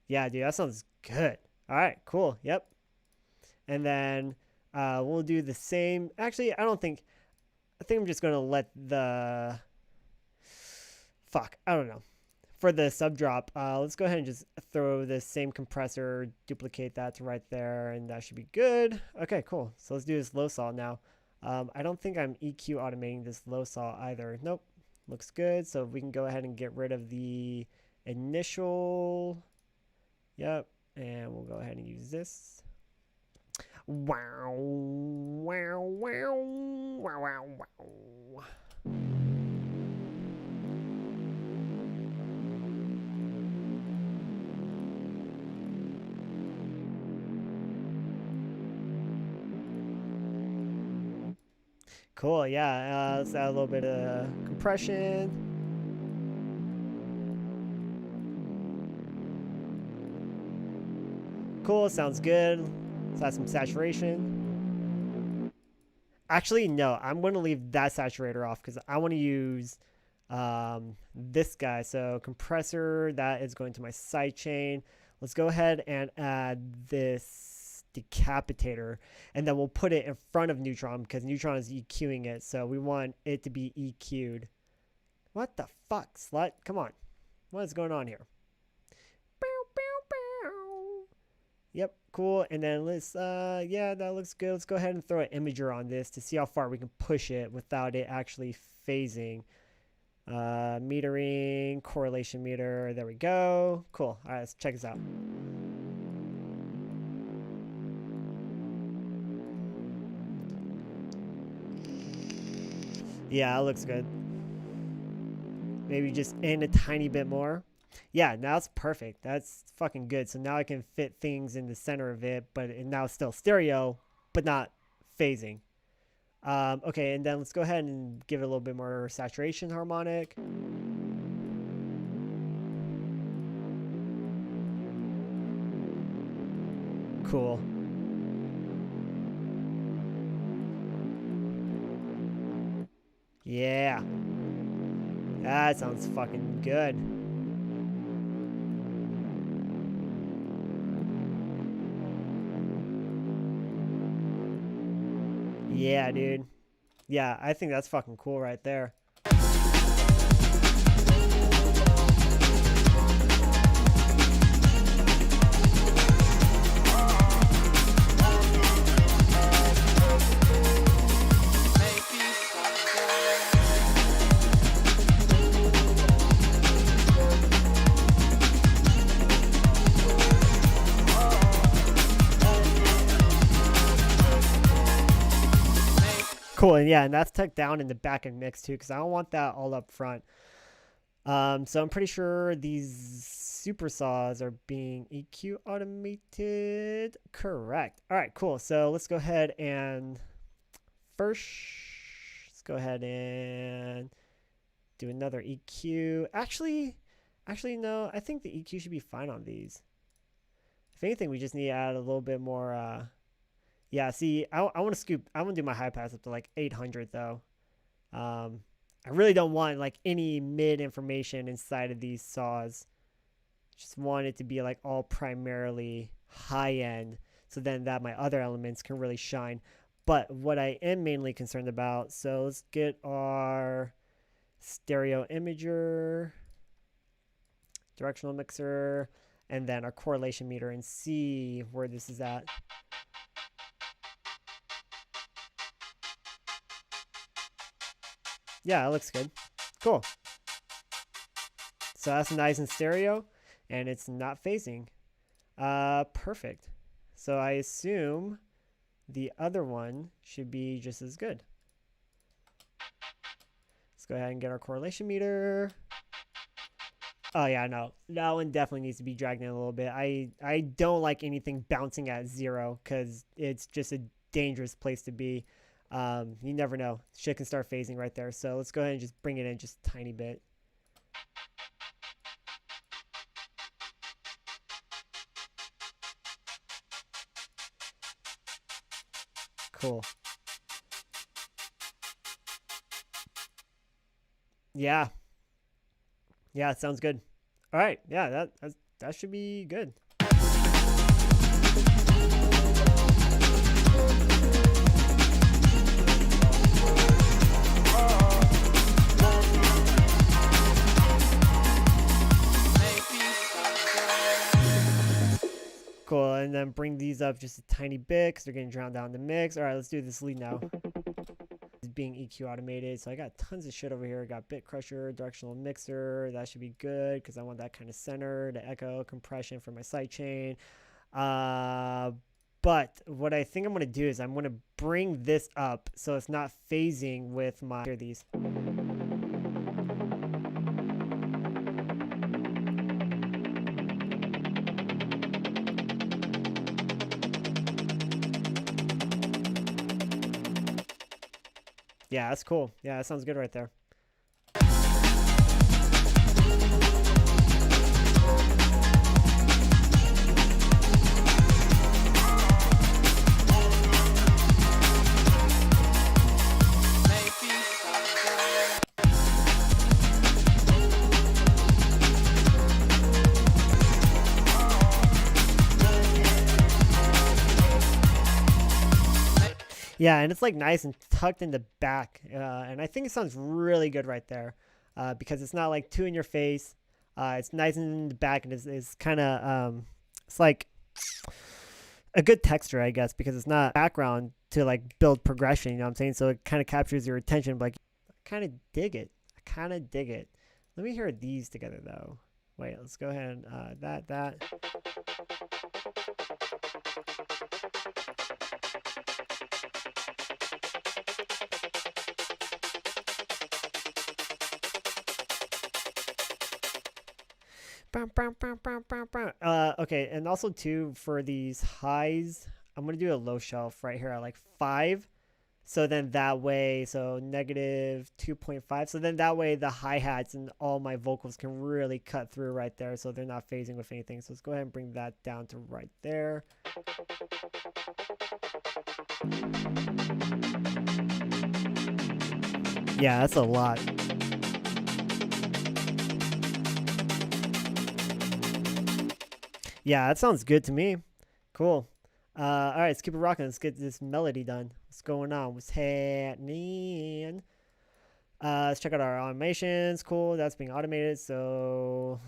Yeah, dude, that sounds good. All right, cool. Yep. And then we'll do the same. Actually, I think I'm just going to let the. Fuck, I don't know. For the sub drop, let's go ahead and just throw the same compressor, duplicate that to right there, and that should be good. Okay, cool. So let's do this low saw now. I don't think I'm EQ automating this low saw either. Nope. Looks good. So we can go ahead and get rid of the initial. Yep. And we'll go ahead and use this. Wow. Wow. Wow. Wow. Wow. Wow. Cool, yeah. Let's add a little bit of compression. Cool, sounds good. Let's add some saturation. Actually, no, I'm going to leave that saturator off because I want to use this guy. So compressor, that is going to my sidechain. Let's go ahead and add this decapitator, and then we'll put it in front of neutron because neutron is EQing it, so we want it to be EQ'd. What the fuck, slut? Come on. What is going on here? Yep, cool. And then let's, yeah, that looks good. Let's go ahead and throw an imager on this to see how far we can push it without it actually phasing. Metering, correlation meter. There we go. Cool. All right, let's check this out. Yeah, it looks good. Maybe just in a tiny bit more. Yeah, now it's perfect. That's fucking good. So now I can fit things in the center of it, but now it's still stereo, but not phasing. Okay, and then let's go ahead and give it a little bit more saturation harmonic. Cool. Yeah. That sounds fucking good. Yeah, dude. Yeah, I think that's fucking cool right there. Cool, and yeah, and that's tucked down in the back and mix too, because I don't want that all up front. So I'm pretty sure these super saws are being EQ automated. Correct. All right, cool. So let's go ahead and first, let's go ahead and do another EQ. Actually, no. I think the EQ should be fine on these. If anything, we just need to add a little bit more. Yeah, see, I want to scoop. I want to do my high pass up to like 800 though. I really don't want like any mid information inside of these saws. Just want it to be like all primarily high end, so then that my other elements can really shine. But what I am mainly concerned about, so let's get our stereo imager, directional mixer, and then our correlation meter and see where this is at. Yeah, it looks good. Cool. So that's nice in stereo, and it's not phasing. Perfect. So I assume the other one should be just as good. Let's go ahead and get our correlation meter. Oh yeah, no, that one definitely needs to be dragged in a little bit. I don't like anything bouncing at 0 because it's just a dangerous place to be. You never know, shit can start phasing right there. So let's go ahead and just bring it in just a tiny bit. Cool. Yeah. Yeah, it sounds good. All right. Yeah, that should be good. Cool, and then bring these up just a tiny bit because they're getting drowned out in the mix. All right, let's do this lead now. It's being EQ automated, so I got tons of shit over here. I got bit crusher, directional mixer. That should be good because I want that kind of center, the echo, compression for my sidechain. But what I think I'm going to do is I'm going to bring this up so it's not phasing with my... Hear these. Yeah, that's cool. Yeah, that sounds good right there. Yeah, and it's like nice and tucked in the back, and I think it sounds really good right there, because it's not like too in your face. It's nice in the back, and it's kind of it's like a good texture, I guess, because it's not background to like build progression. You know what I'm saying? So it kind of captures your attention. Like, I kind of dig it. I kind of dig it. Let me hear these together though. Wait, let's go ahead and that. Okay, and also too for these highs, I'm gonna do a low shelf right here at like 5. So then that way, so negative 2.5. So then that way the hi-hats and all my vocals can really cut through right there, so they're not phasing with anything. So let's go ahead and bring that down to right there. Yeah, that's a lot. Yeah, that sounds good to me. Cool. All right, let's keep it rocking. Let's get this melody done. What's going on? What's happening? Let's check out our automations. Cool, that's being automated. So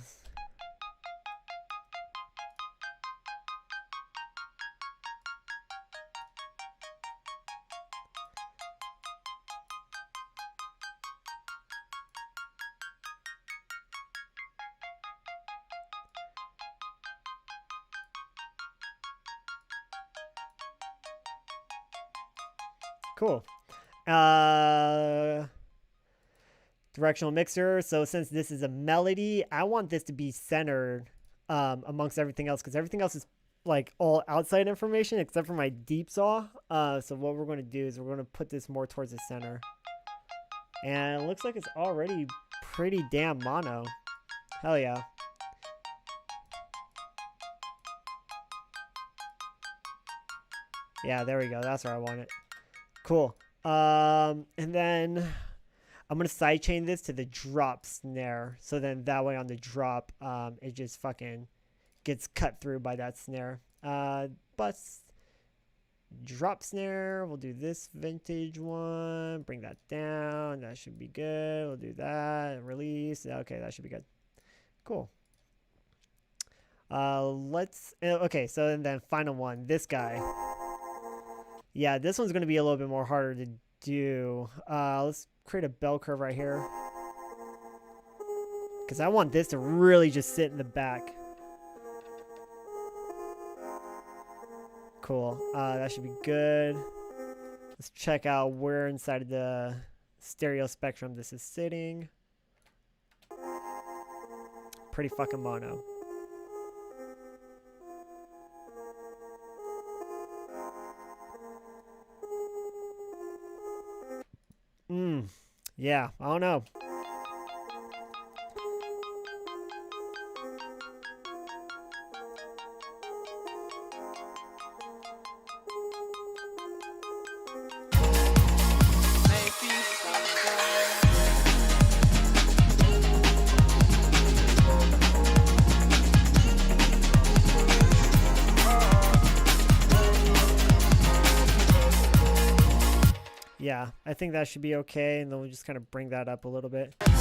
cool. Directional mixer. So since this is a melody, I want this to be centered amongst everything else, because everything else is like all outside information except for my deep saw. So what we're going to do is we're going to put this more towards the center. And it looks like it's already pretty damn mono. Hell yeah. Yeah, there we go. That's where I want it. Cool. And then I'm going to sidechain this to the drop snare. So then that way on the drop, it just fucking gets cut through by that snare. Bus drop snare. We'll do this vintage one. Bring that down. That should be good. We'll do that. Release. Okay, that should be good. Cool. Okay, so then final one. This guy. Yeah, this one's going to be a little bit more harder to do. Let's create a bell curve right here. Because I want this to really just sit in the back. Cool. That should be good. Let's check out where inside of the stereo spectrum this is sitting. Pretty fucking mono. Yeah, I don't know. Maybe someday. Yeah, I think that should be okay, and then we'll just kind of bring that up a little bit. Maybe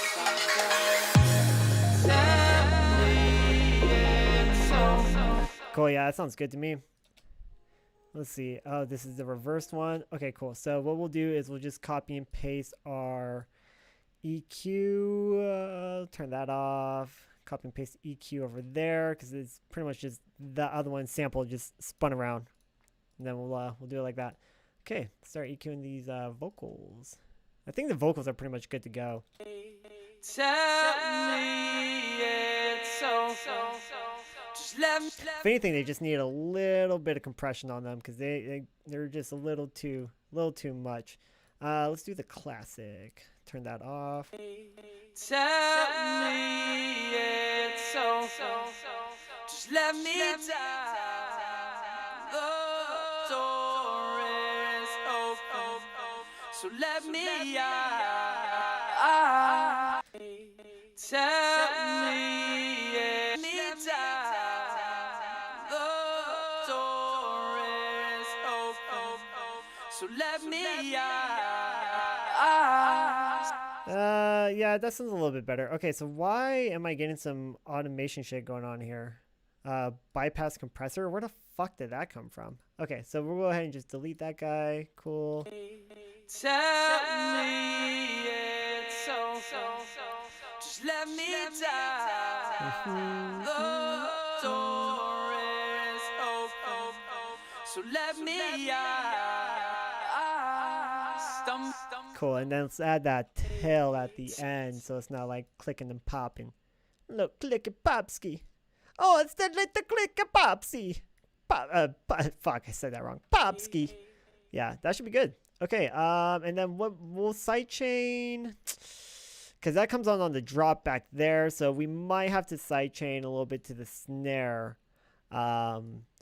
someday. Tell me it's over. Cool, yeah, that sounds good to me. Let's see. Oh, this is the reversed one. Okay, cool. So what we'll do is we'll just copy and paste our EQ. Turn that off. Copy and paste EQ over there because it's pretty much just the other one sample just spun around. And then we'll do it like that. Okay, start EQing these vocals. I think the vocals are pretty much good to go. Tell me it's over. Just let me. If anything, they just need a little bit of compression on them because they're just a little too much. Let's do the classic. Turn that off. Tell me it's over. Just let me die. The door is open. So let me out. Tell me it's die. The door is open. So let me out. Yeah, that sounds a little bit better. Okay, so why am I getting some automation shit going on here? Bypass compressor? Where the fuck did that come from? Okay, so we'll go ahead and just delete that guy. Cool. Tell me it's over. Just let me die. The door is open. So let me out. Cool, and then let's add that tail at the end so it's not like clicking and popping. Look, click it popski. Oh, it's the little click a popsy. Fuck, I said that wrong. Popski. Yeah, that should be good. Okay, and then what we'll sidechain, because that comes on the drop back there, so we might have to sidechain a little bit to the snare.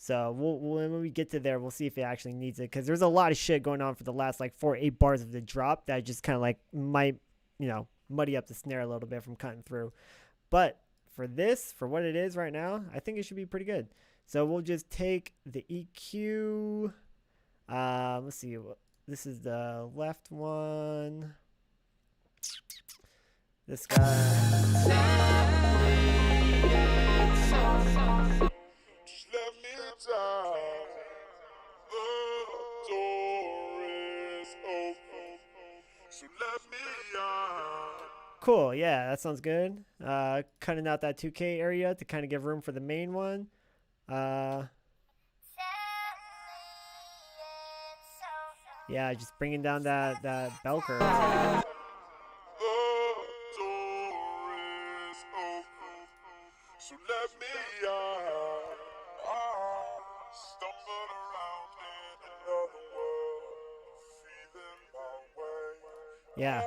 So when we get to there, we'll see if it actually needs it, because there's a lot of shit going on for the last like 4 or 8 bars of the drop that just kind of like might, muddy up the snare a little bit from cutting through. But for this, for what it is right now, I think it should be pretty good. So we'll just take the EQ. Let's see. This is the left one. This guy. Cool, yeah, that sounds good. Cutting out that 2K area to kind of give room for the main one. Yeah, just bringing down that bell curve. Yeah.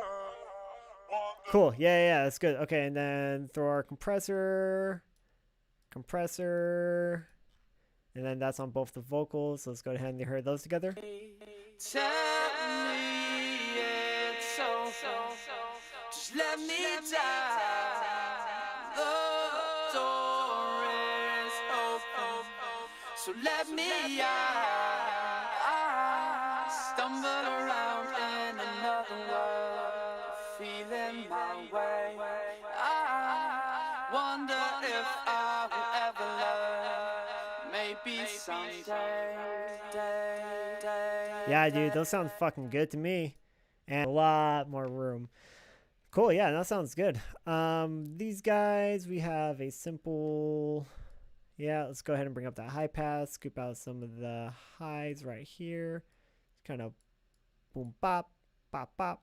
Cool. Yeah, that's good. Okay, and then throw our compressor, and then that's on both the vocals. So let's go ahead and hear those together. Tell me it's over. Just let me die. The door is open. So let me out. Stumble around in another world, feeling my way. I wonder if I will ever learn Maybe someday. Yeah, dude, those sound fucking good to me. And a lot more room. Cool, yeah, that sounds good. These guys, we have a simple... Yeah, let's go ahead and bring up that high pass. Scoop out some of the highs right here. Kind of boom, bop, bop, bop.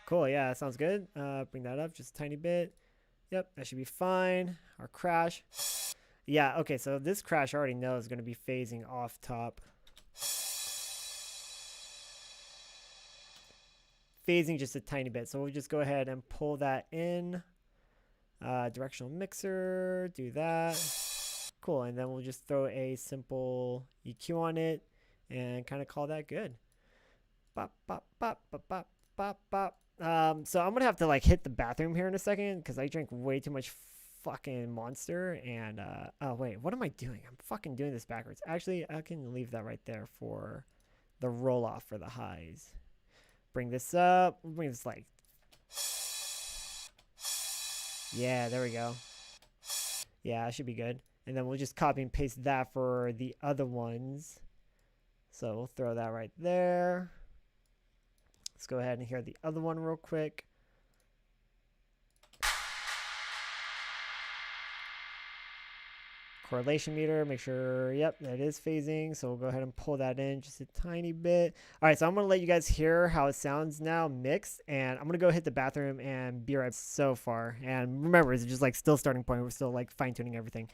Cool, yeah, that sounds good. Bring that up just a tiny bit. Yep, that should be fine. Our crash. Yeah, okay, so this crash I already know is going to be phasing off top. Phasing just a tiny bit. So we'll just go ahead and pull that in. Directional mixer, do that. Cool, and then we'll just throw a simple EQ on it and kind of call that good. Bop, bop, bop, bop, bop, bop, bop. So I'm gonna have to like hit the bathroom here in a second because I drank way too much fucking Monster. And oh wait, what am I doing? I'm fucking doing this backwards. Actually, I can leave that right there for the roll off for the highs. Bring this up. We'll bring this like, yeah, there we go. Yeah, that should be good. And then we'll just copy and paste that for the other ones. So we'll throw that right there. Let's go ahead and hear the other one real quick. Correlation meter, make sure, yep, that is phasing. So we'll go ahead and pull that in just a tiny bit. All right, so I'm gonna let you guys hear how it sounds now mixed, and I'm gonna go hit the bathroom and be right so far. And remember, it's just like still starting point. We're still like fine tuning everything.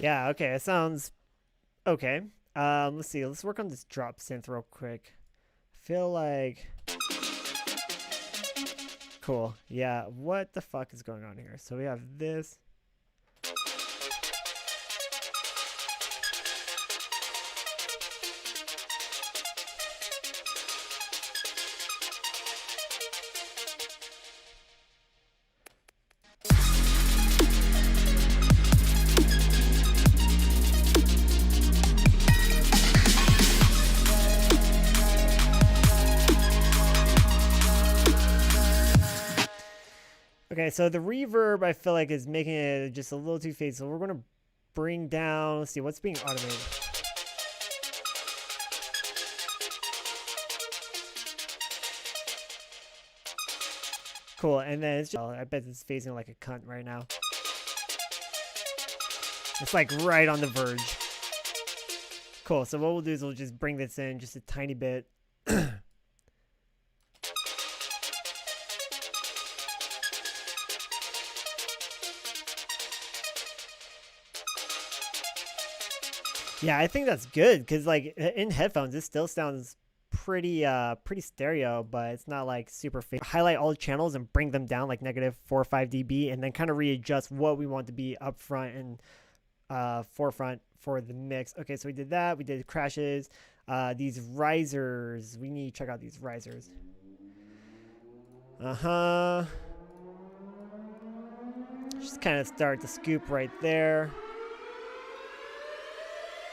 Yeah, okay, it sounds okay. Let's see, let's work on this drop synth real quick. I feel like... Cool, yeah, what the fuck is going on here? So we have this. Okay, so the reverb I feel like is making it just a little too fade. So we're going to bring down, let's see, what's being automated? Cool, and then it's just, I bet it's phasing like a cunt right now. It's like right on the verge. Cool, so what we'll do is we'll just bring this in just a tiny bit. Yeah, I think that's good because like in headphones, it still sounds pretty stereo, but it's not like super fake. Highlight all the channels and bring them down like -4 or 5 dB, and then kind of readjust what we want to be up front and forefront for the mix. Okay, so we did that. We did crashes. These risers, we need to check out these risers. Just kind of start the scoop right there.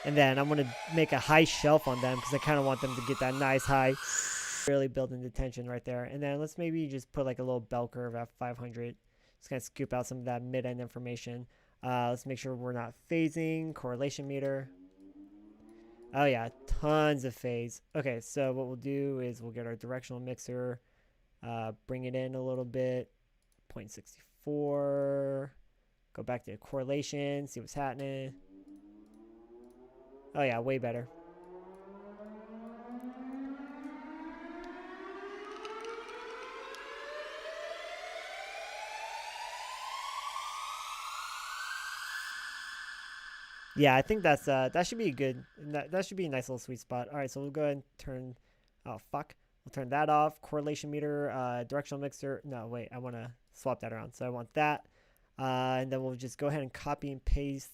And then I'm going to make a high shelf on them because I kind of want them to get that nice high. Really building the tension right there. And then let's maybe just put like a little bell curve at 500. Just kind of scoop out some of that mid-end information. Let's make sure we're not phasing. Correlation meter. Oh yeah, tons of phase. Okay, so what we'll do is we'll get our directional mixer, bring it in a little bit, 0.64. Go back to correlation, see what's happening. Oh yeah, way better. Yeah, I think that should be good. That should be a nice little sweet spot. All right, so we'll go ahead and turn. Oh fuck, we'll turn that off. Correlation meter, directional mixer. No, wait, I want to swap that around. So I want that, and then we'll just go ahead and copy and paste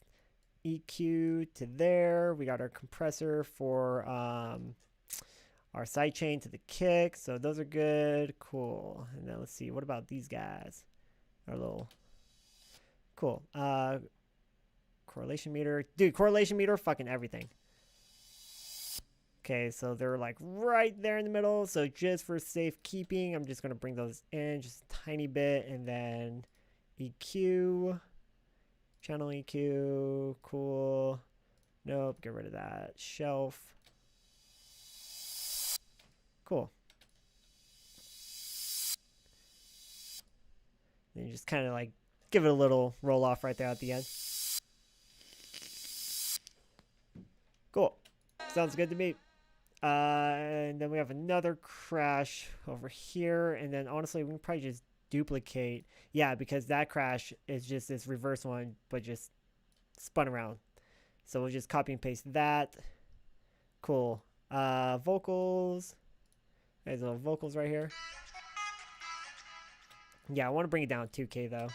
EQ to there. We got our compressor for our sidechain to the kick. So those are good. Cool. And then let's see. What about these guys? Our little cool. Correlation meter. Dude, correlation meter, fucking everything. Okay, so they're like right there in the middle. So just for safekeeping, I'm just going to bring those in just a tiny bit. And then EQ. Channel EQ. Cool. Nope, get rid of that. Shelf. Cool. Then you just kind of like give it a little roll off right there at the end. Cool. Sounds good to me. And then we have another crash over here. And then honestly, we can probably just duplicate. Yeah, because that crash is just this reverse one, but just spun around. So we'll just copy and paste that. Cool. Vocals. There's little vocals right here. Yeah, I want to bring it down 2K though.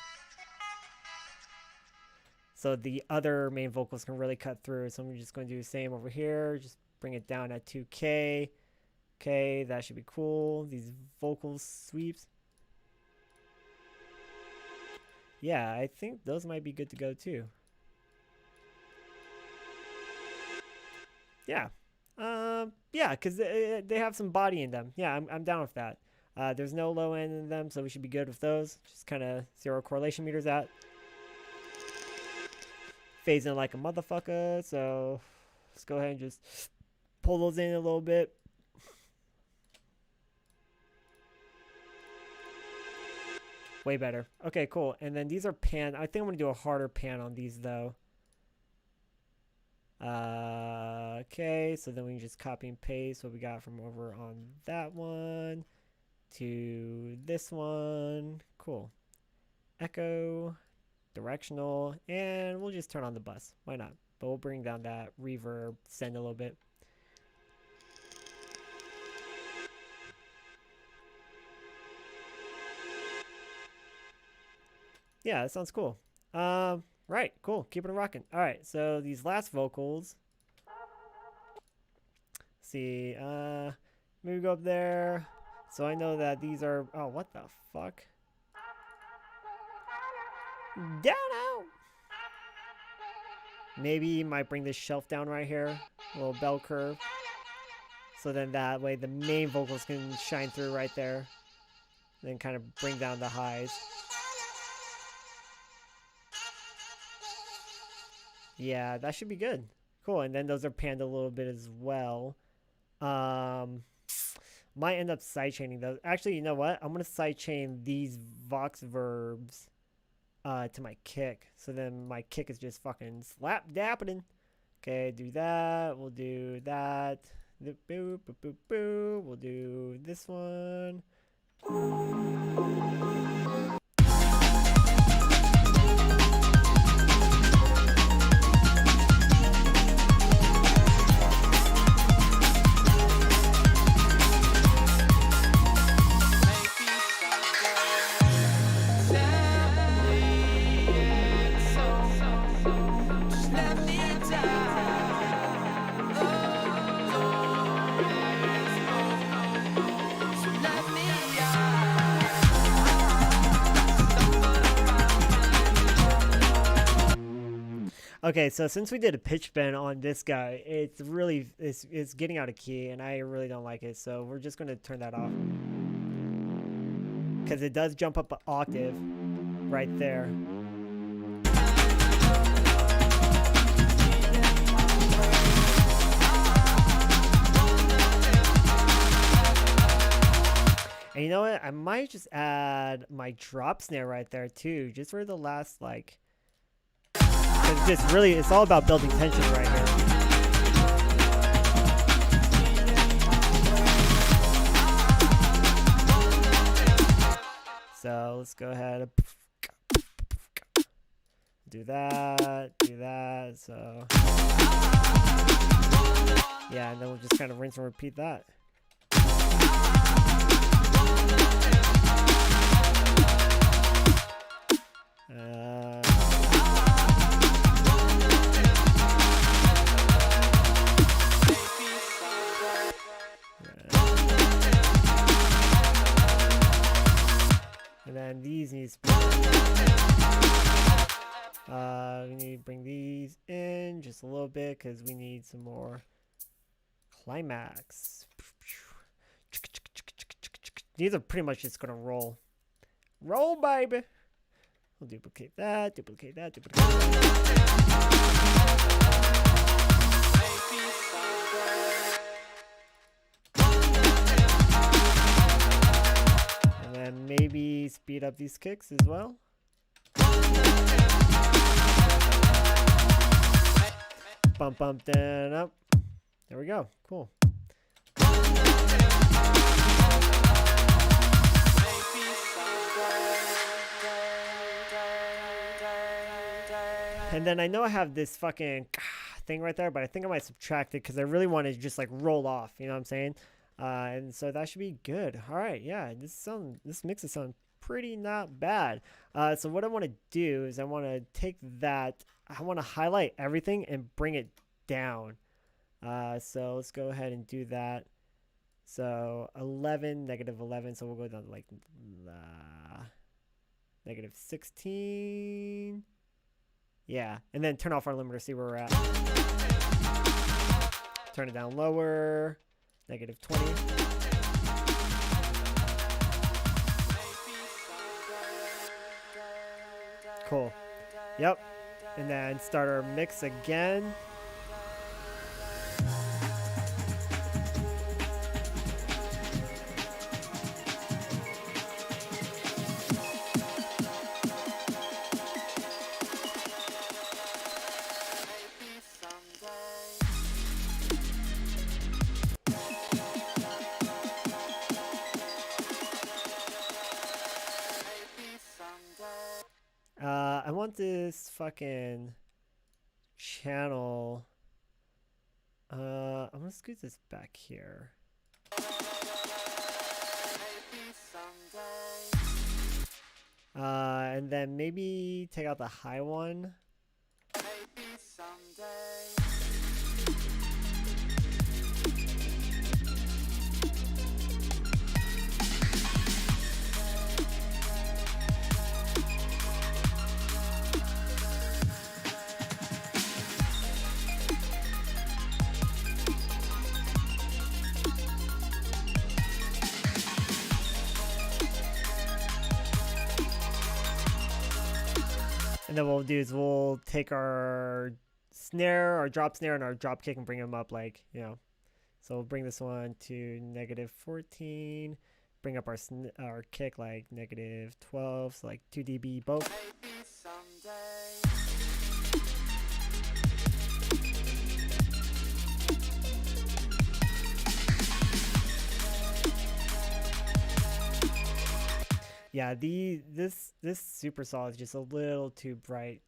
So the other main vocals can really cut through. So I'm just going to do the same over here. Just bring it down at 2K. Okay, that should be cool. These vocal sweeps. Yeah, I think those might be good to go too. Yeah. Yeah, because they have some body in them. Yeah, I'm down with that. There's no low end in them, so we should be good with those. Just kind of see where our correlation meters at. Phasing like a motherfucker, so let's go ahead and just pull those in a little bit. Way better. Okay, cool. And then these are pan. I think I'm gonna do a harder pan on these though. Okay, so then we can just copy and paste what we got from over on that one to this one. Cool. Echo, directional, and we'll just turn on the bus. Why not? But we'll bring down that reverb, send a little bit. Yeah, that sounds cool. Right, cool. Keeping it rocking. All right, so these last vocals. Let's see, maybe go up there. So I know that these are. Oh, what the fuck? Down out. Maybe might bring this shelf down right here. A little bell curve. So then that way the main vocals can shine through right there. Then kind of bring down the highs. Yeah, that should be good. Cool, and then those are panned a little bit as well. Might end up sidechaining those. Actually, you know what? I'm going to sidechain these Vox verbs to my kick. So then my kick is just fucking slap dapping. Okay, do that. We'll do that. Boop, boop, boop, boop, boop. We'll do this one. Okay, so since we did a pitch bend on this guy, it's really it's getting out of key, and I really don't like it. So we're just gonna turn that off because it does jump up an octave. right there. And you know what? I might just add my drop snare right there too, just for the last like. Cause it's really, it's all about building tension right here. So let's go ahead and do that. So yeah, and then we'll just kind of rinse and repeat that. And then these need to we need to bring these in just a little bit because we need some more climax. These are pretty much just gonna roll. Roll, baby. We'll duplicate that, duplicate that, duplicate that. And then maybe speed up these kicks as well. Bump, bump, down, up. There we go. Cool. And then I know I have this fucking thing right there, but I think I might subtract it because I really want to just like roll off. You know what I'm saying? And so that should be good. All right, yeah. This mix is sound pretty not bad. So what I want to do is I want to take that. I want to highlight everything and bring it down. So let's go ahead and do that. So 11, negative 11. So we'll go down to like negative 16. Yeah, and then turn off our limiter, see where we're at. Turn it down lower, negative 20. Cool. Yep. And then start our mix again. I want this fucking channel. I'm gonna scoot this back here. And then maybe take out the high one. And then what we'll do is we'll take our snare, our drop snare, and our drop kick and bring them up like, you know. So we'll bring this one to negative 14. Bring up our kick like negative 12, so like 2 dB both. Yeah, this super saw is just a little too bright.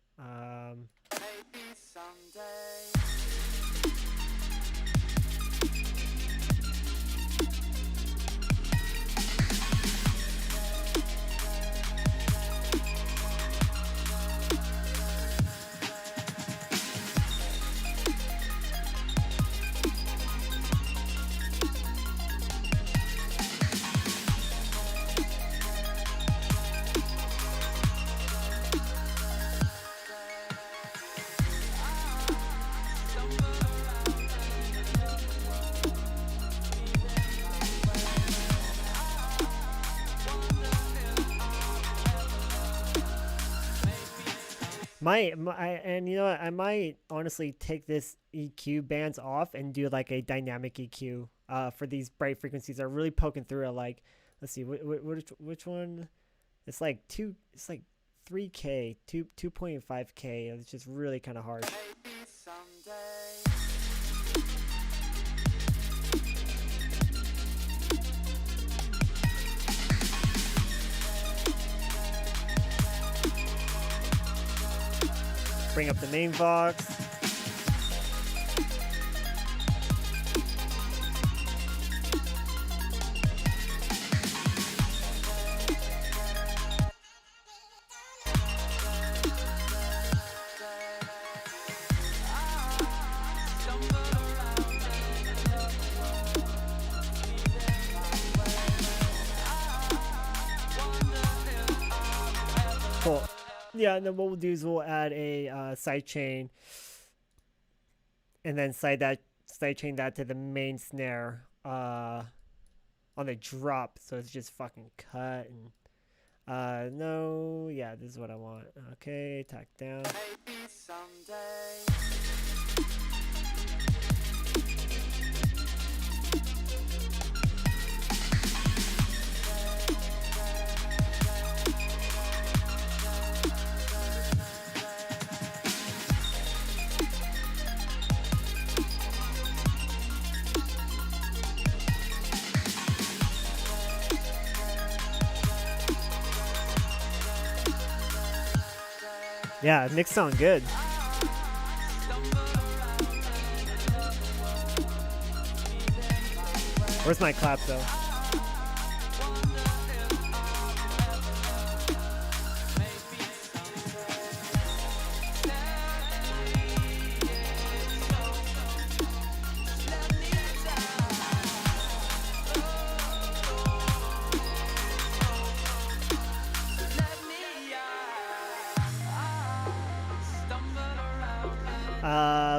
And you know what? I might honestly take this EQ bands off and do like a dynamic EQ for these bright frequencies that are really poking through. Like, let's see, which one? It's like 3K, 2.5K. It's just really kind of harsh. Bring up the main Vox. Cool. Yeah, and then what we'll do is we'll add a side chain, and then side chain that to the main snare on the drop, so it's just fucking cut and no, yeah, this is what I want. Okay, tack down. Maybe someday. Yeah, it mix sound good. Where's my clap though?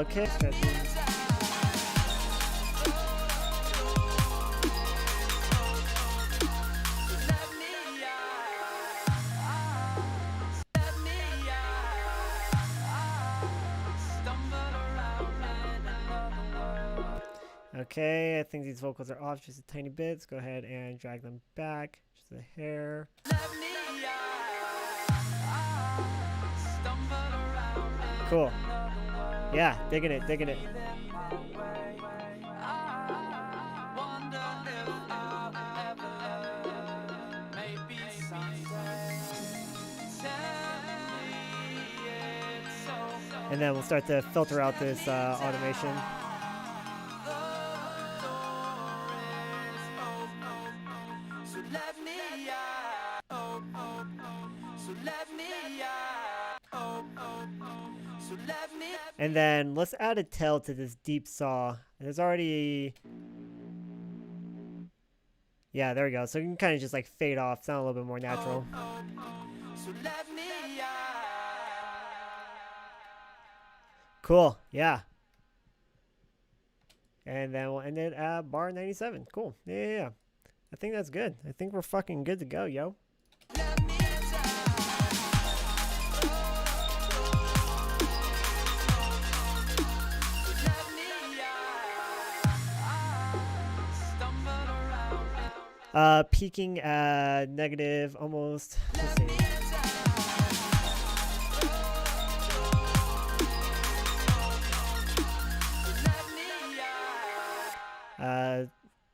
Okay. Okay, I think these vocals are off just a tiny bit. Let's go ahead and drag them back just a hair. Cool. Yeah, digging it, digging it. And then we'll start to filter out this automation. And then let's add a tail to this deep saw. There's already... Yeah, there we go. So you can kind of just like fade off, sound a little bit more natural. Cool, yeah. And then we'll end it at bar 97. Cool, yeah. I think that's good. I think we're fucking good to go, yo. Peaking at negative almost. Let's see.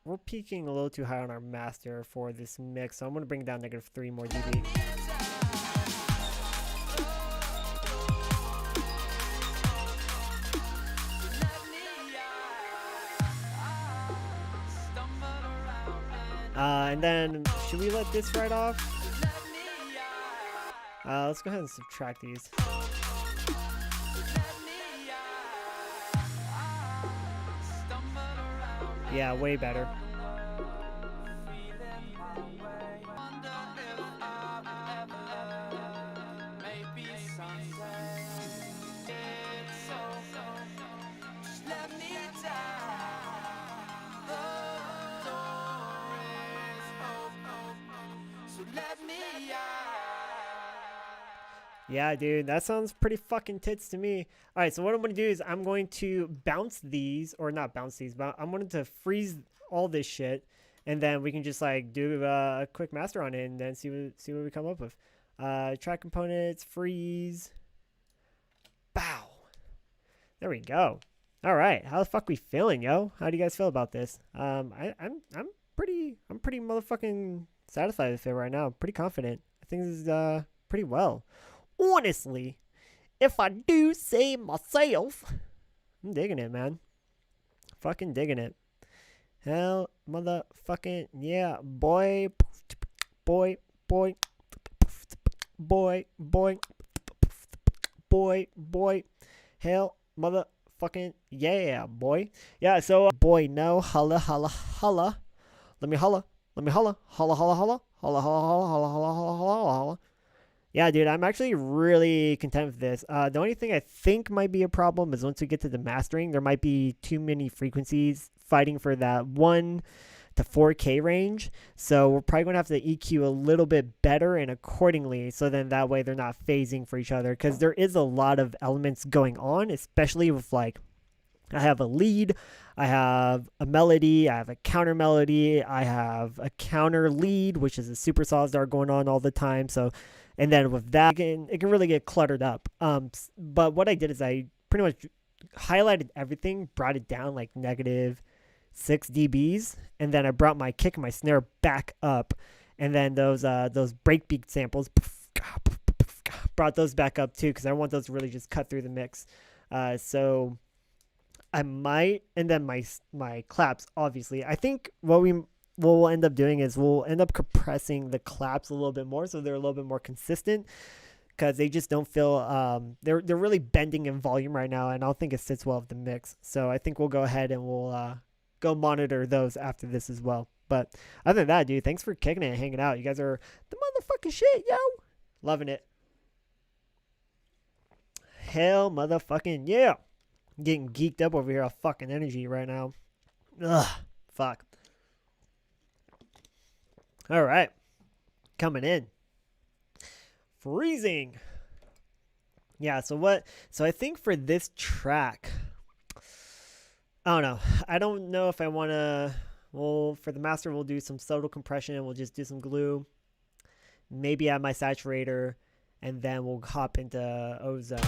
We're peaking a little too high on our master for this mix, so I'm gonna bring down -3 more dB. And then, should we let this right off? Let's go ahead and subtract these. Yeah, way better. Yeah, dude, that sounds pretty fucking tits to me. All right, so what I'm going to do is I'm going to bounce these, or not bounce these, but I'm going to freeze all this shit, and then we can just like do a quick master on it and then see what we come up with. Track components, freeze, bow. There we go. All right, how the fuck we feeling, yo? How do you guys feel about this? I'm pretty motherfucking satisfied with it right now. Pretty confident. I think this is pretty well. Honestly, if I do say myself, I'm digging it, man. Fucking digging it. Hell, motherfucking yeah, boy, boy, boy, boy, boy, boy, boy. Hell, motherfucking yeah, boy. Yeah, so boy, no, holla, holla, holla. Let me holla, holla, holla, holla, holla, holla, holla, holla, holla, holla, holla, holla. Yeah, dude, I'm actually really content with this. The only thing I think might be a problem is once we get to the mastering, there might be too many frequencies fighting for that 1 to 4K range. So we're probably going to have to EQ a little bit better and accordingly. So then that way they're not phasing for each other. Because there is a lot of elements going on, especially with like, I have a lead, I have a melody, I have a counter melody, I have a counter lead, which is a super saws that are going on all the time. So, and then with that, it can really get cluttered up. But what I did is I pretty much highlighted everything, brought it down like -6 dBs, and then I brought my kick and my snare back up, and then those breakbeat samples, brought those back up too, because I want those to really just cut through the mix. So I might, and then my claps, obviously. I think what we'll end up doing is we'll end up compressing the claps a little bit more so they're a little bit more consistent, because they just don't feel they're really bending in volume right now, and I don't think it sits well with the mix. So I think we'll go ahead and we'll go monitor those after this as well. But other than that, dude, thanks for kicking it and hanging out. You guys are the motherfucking shit, yo. Loving it. Hell motherfucking yeah. Getting geeked up over here off fucking energy right now. Ugh, fuck. All right, coming in. Freezing. Yeah, so I think for this track, I don't know. I don't know if I want to, well, for the master, we'll do some subtle compression and we'll just do some glue. Maybe add my saturator, and then we'll hop into ozone.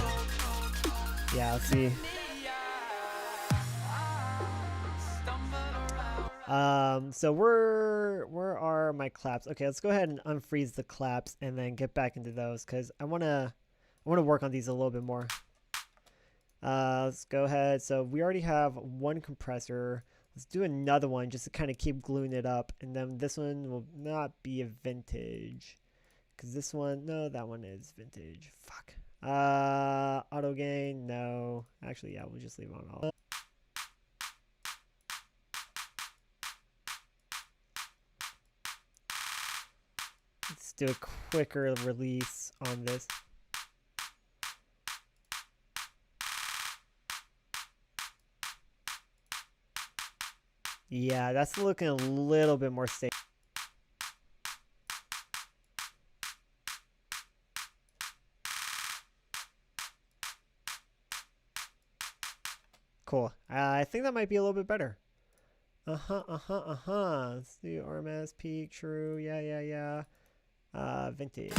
Yeah, let's see. So where are my claps? Okay, let's go ahead and unfreeze the claps and then get back into those, because I wanna work on these a little bit more. Let's go ahead. So we already have one compressor. Let's do another one just to kind of keep gluing it up, and then this one will not be a vintage, because this one, no, that one is vintage. Fuck. Auto gain, no. Actually, yeah, we'll just leave it on all. Let's do a quicker release on this. Yeah, that's looking a little bit more safe. Cool. I think that might be a little bit better. Let's do RMS, peak, true. Yeah. Vintage.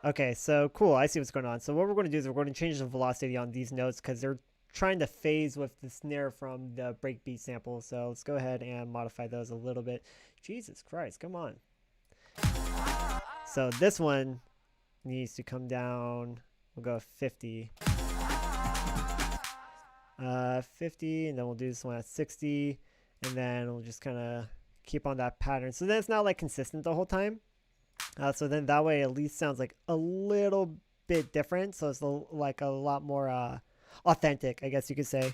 Okay, so cool. I see what's going on. So what we're going to do is we're going to change the velocity on these notes, because they're trying to phase with the snare from the breakbeat sample. So let's go ahead and modify those a little bit. Jesus Christ, come on. So this one needs to come down. We'll go 50. 50, and then we'll do this one at 60, and then we'll just kind of keep on that pattern. So then it's not like consistent the whole time. So then that way it at least sounds like a little bit different. So it's like a lot more authentic, I guess you could say.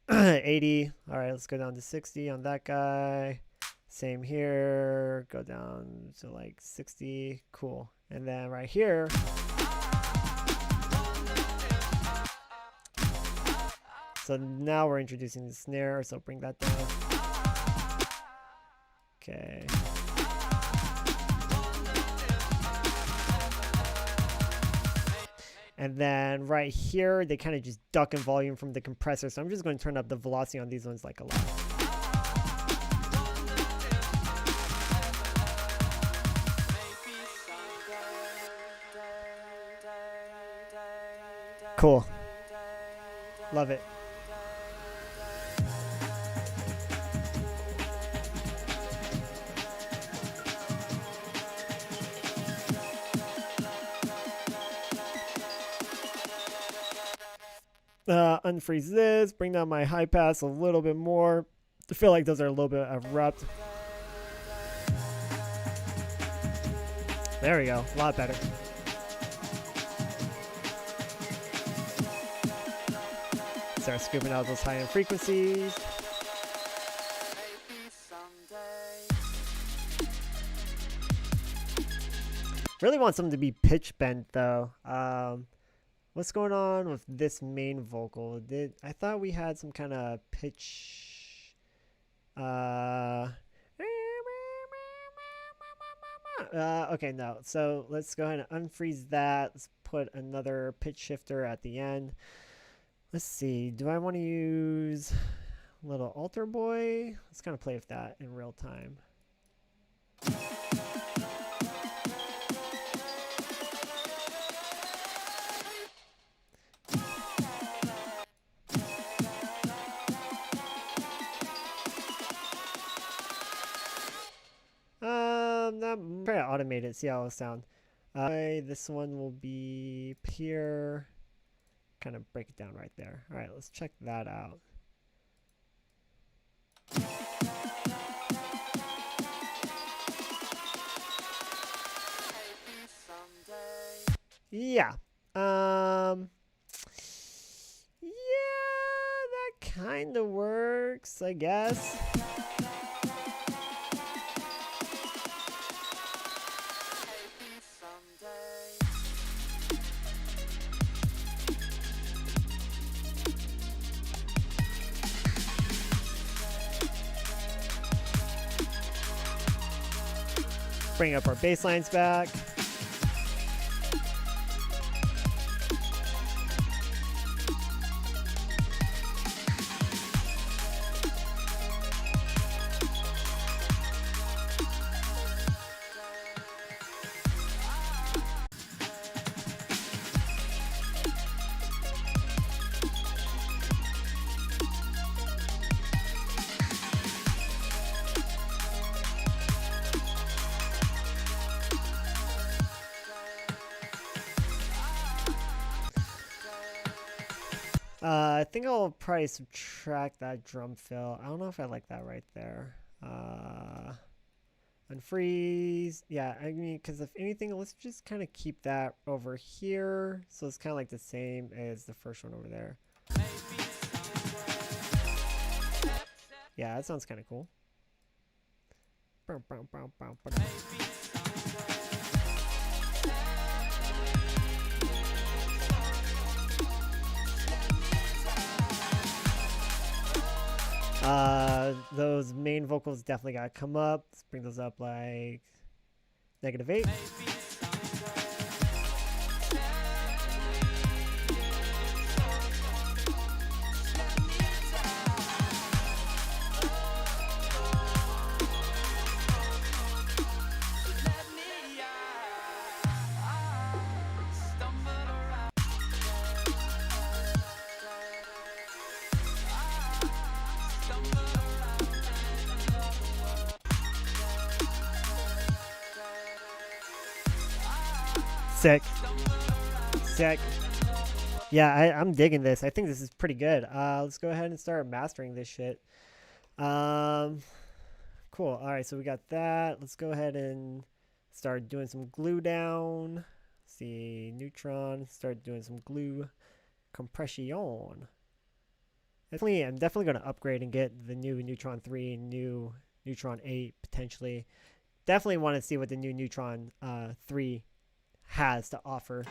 80. All right, let's go down to 60 on that guy. Same here. Go down to like 60. Cool. And then right here. So now we're introducing the snare, so bring that down. Okay. And then right here, they kind of just duck in volume from the compressor. So I'm just going to turn up the velocity on these ones like a lot. Cool. Love it. Unfreeze this, bring down my high pass a little bit more. I feel like those are a little bit abrupt. There we go, a lot better. Start scooping out those high-end frequencies. Really want something to be pitch bent though. What's going on with this main vocal? I thought we had some kind of pitch? Okay, no. So let's go ahead and unfreeze that. Let's put another pitch shifter at the end. Let's see. Do I want to use a little alter boy? Let's kind of play with that in real time. I'm trying to automate it, see how it'll sound. This one will be here. Kind of break it down right there. All right, let's check that out. Yeah. Yeah, that kind of works, I guess. Bring up our bass lines back. I think I'll probably subtract that drum fill. I don't know if I like that right there. Unfreeze. Yeah, I mean, because if anything, let's just kind of keep that over here. So it's kind of like the same as the first one over there. Yeah, that sounds kind of cool. Those main vocals definitely gotta come up. Let's bring those up like -8. Sick. Sick. Yeah, I'm digging this. I think this is pretty good. Let's go ahead and start mastering this shit. Cool. All right, so we got that. Let's go ahead and start doing some glue down. See, neutron. Start doing some glue compression. I'm definitely going to upgrade and get the new Neutron 3 and new Neutron 8 potentially. Definitely want to see what the new Neutron 3 has to offer.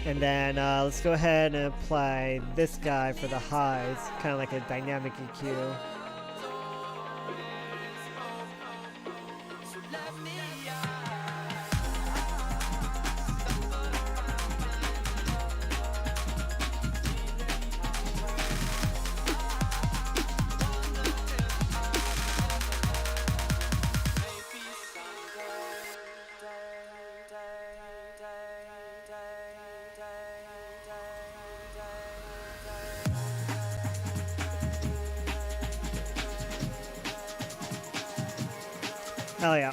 And then let's go ahead and apply this guy for the highs, kind of like a dynamic EQ. Hell yeah.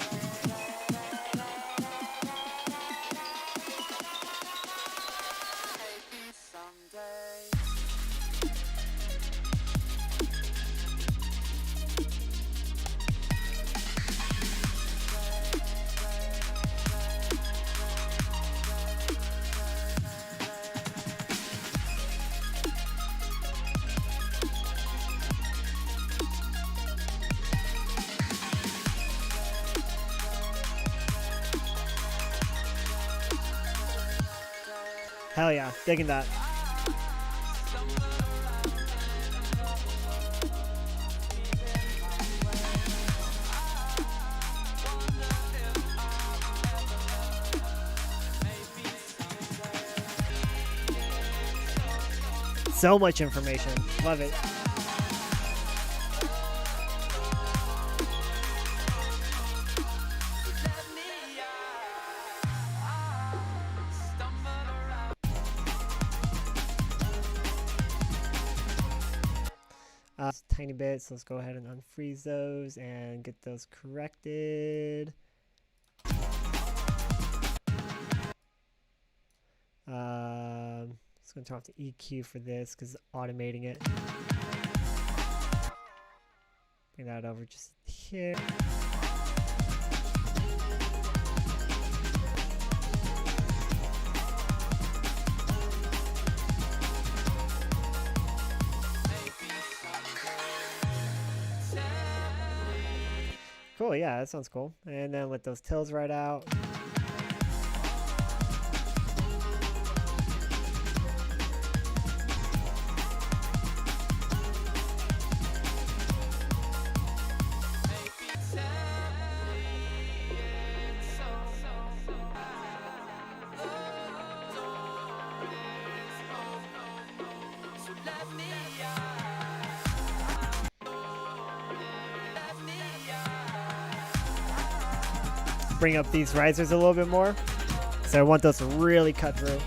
Hell yeah, digging that. So much information. Love it. Tiny bit, so let's go ahead and unfreeze those and get those corrected. Just gonna turn off the EQ for this because it's automating it. Bring that over just here. Cool, yeah, that sounds cool. And then let those tills right out. Bring up these risers a little bit more. So I want those to really cut through.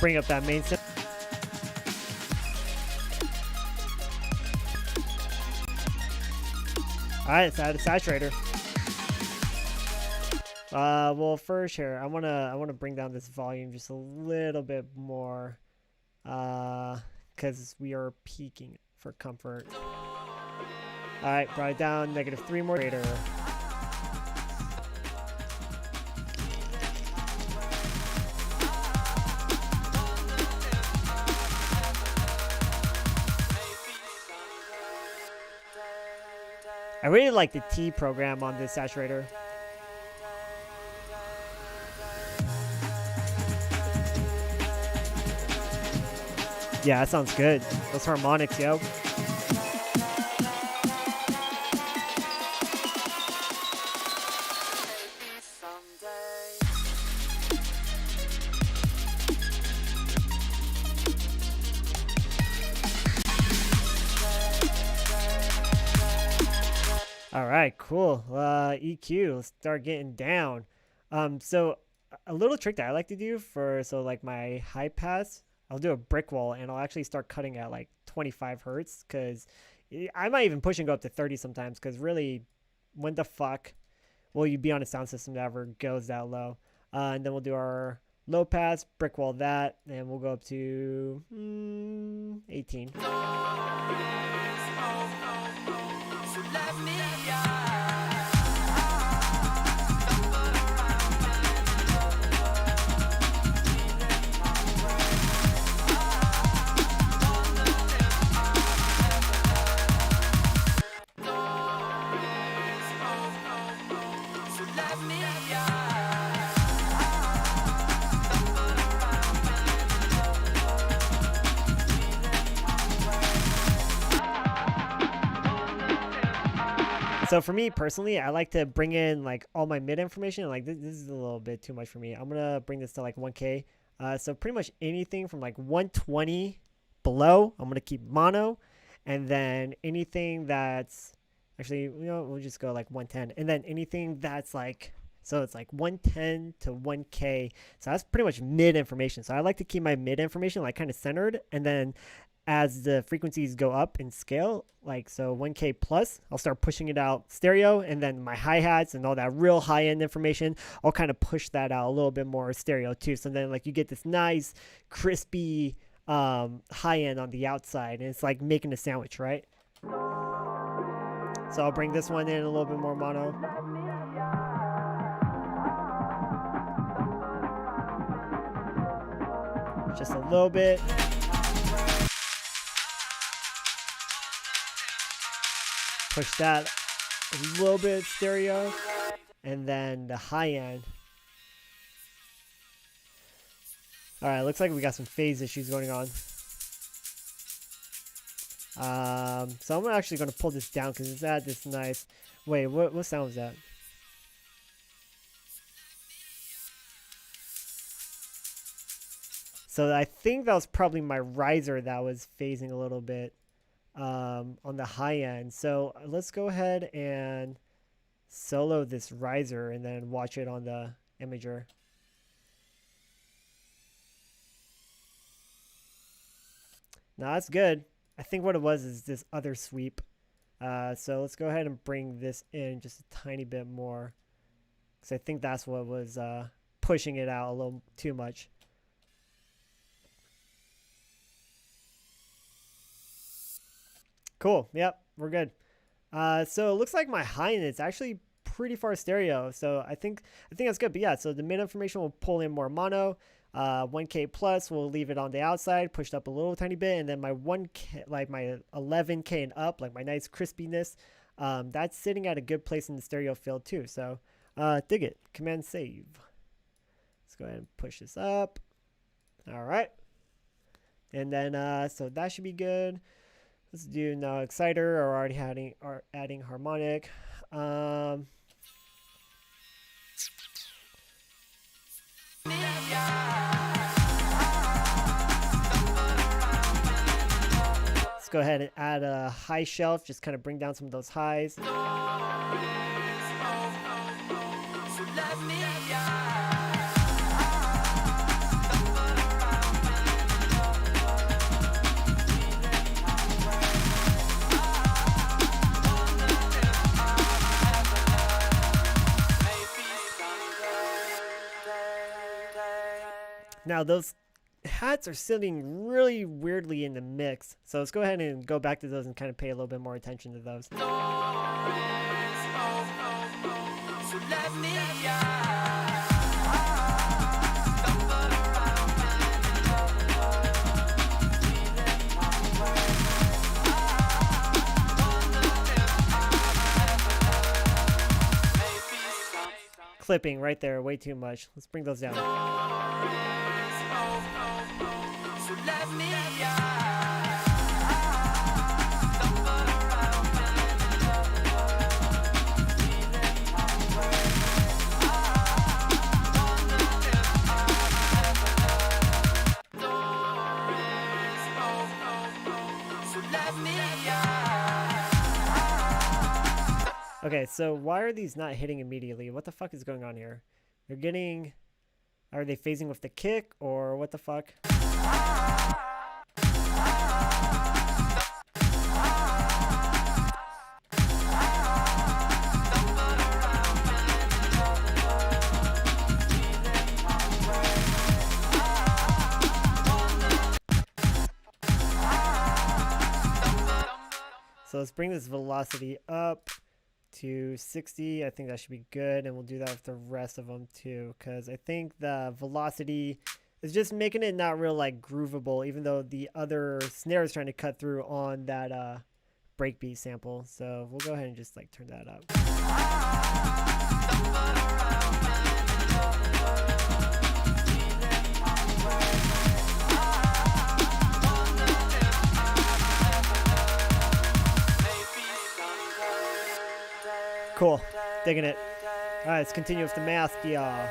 Bring up that main set. Alright, let's add a saturator. Well, first here, I wanna bring down this volume just a little bit more, because we are peaking for comfort. Alright, brought it down, -3 more later. I really like the T program on this saturator. Yeah, that sounds good. Those harmonics, yo. All right, cool. EQ, let's start getting down. So a little trick that I like to do for, like my high pass, I'll do a brick wall and I'll actually start cutting at like 25 hertz because I might even push and go up to 30 sometimes because really, when the fuck, will you be on a sound system that ever goes that low. And then we'll do our low pass, brick wall that, and we'll go up to 18. So for me personally, I like to bring in like all my mid information. Like this is a little bit too much for me. I'm gonna bring this to like 1K. So pretty much anything from like 120 below, I'm gonna keep mono, and then anything that's actually, we'll just go like 110, and then anything that's like, so it's like 110 to 1K. So that's pretty much mid information. So I like to keep my mid information like kind of centered, and then as the frequencies go up in scale, like so 1K plus, I'll start pushing it out stereo, and then my hi-hats and all that real high-end information, I'll kind of push that out a little bit more stereo too. So then like you get this nice crispy high-end on the outside, and it's like making a sandwich, right? So I'll bring this one in a little bit more mono. Just a little bit. Push that a little bit stereo, and then the high end. All right, looks like we got some phase issues going on. So I'm actually going to pull this down because it's at this nice. Wait, what sound was that? So I think that was probably my riser that was phasing a little bit on the high end. So let's go ahead and solo this riser and then watch it on the imager. Now that's good. I think what it was is this other sweep. So let's go ahead and bring this in just a tiny bit more, because I think that's what was pushing it out a little too much. Cool. Yep, we're good. So it looks like my high end is actually pretty far stereo. So I think that's good. But yeah, so the mid information will pull in more mono. 1K plus, we'll leave it on the outside, pushed up a little tiny bit, and then my 1K, like my 11K and up, like my nice crispiness, that's sitting at a good place in the stereo field too. So dig it. Command save. Let's go ahead and push this up. All right. And then so that should be good. Let's do now exciter, or already adding harmonic. Let's go ahead and add a high shelf, just kind of bring down some of those highs. Now those hats are sitting really weirdly in the mix, so let's go ahead and go back to those and kind of pay a little bit more attention to those. Clipping right there, way too much. Let's bring those down. Okay, so why are these not hitting immediately? What the fuck is going on here? They're getting... Are they phasing with the kick, or what the fuck? let's bring this velocity up to 60. I think that should be good, and we'll do that with the rest of them too, because I think the velocity is just making it not real like groovable, even though the other snare is trying to cut through on that breakbeat sample. So we'll go ahead and just like turn that up. Cool, digging it. All right, let's continue with the math, y'all.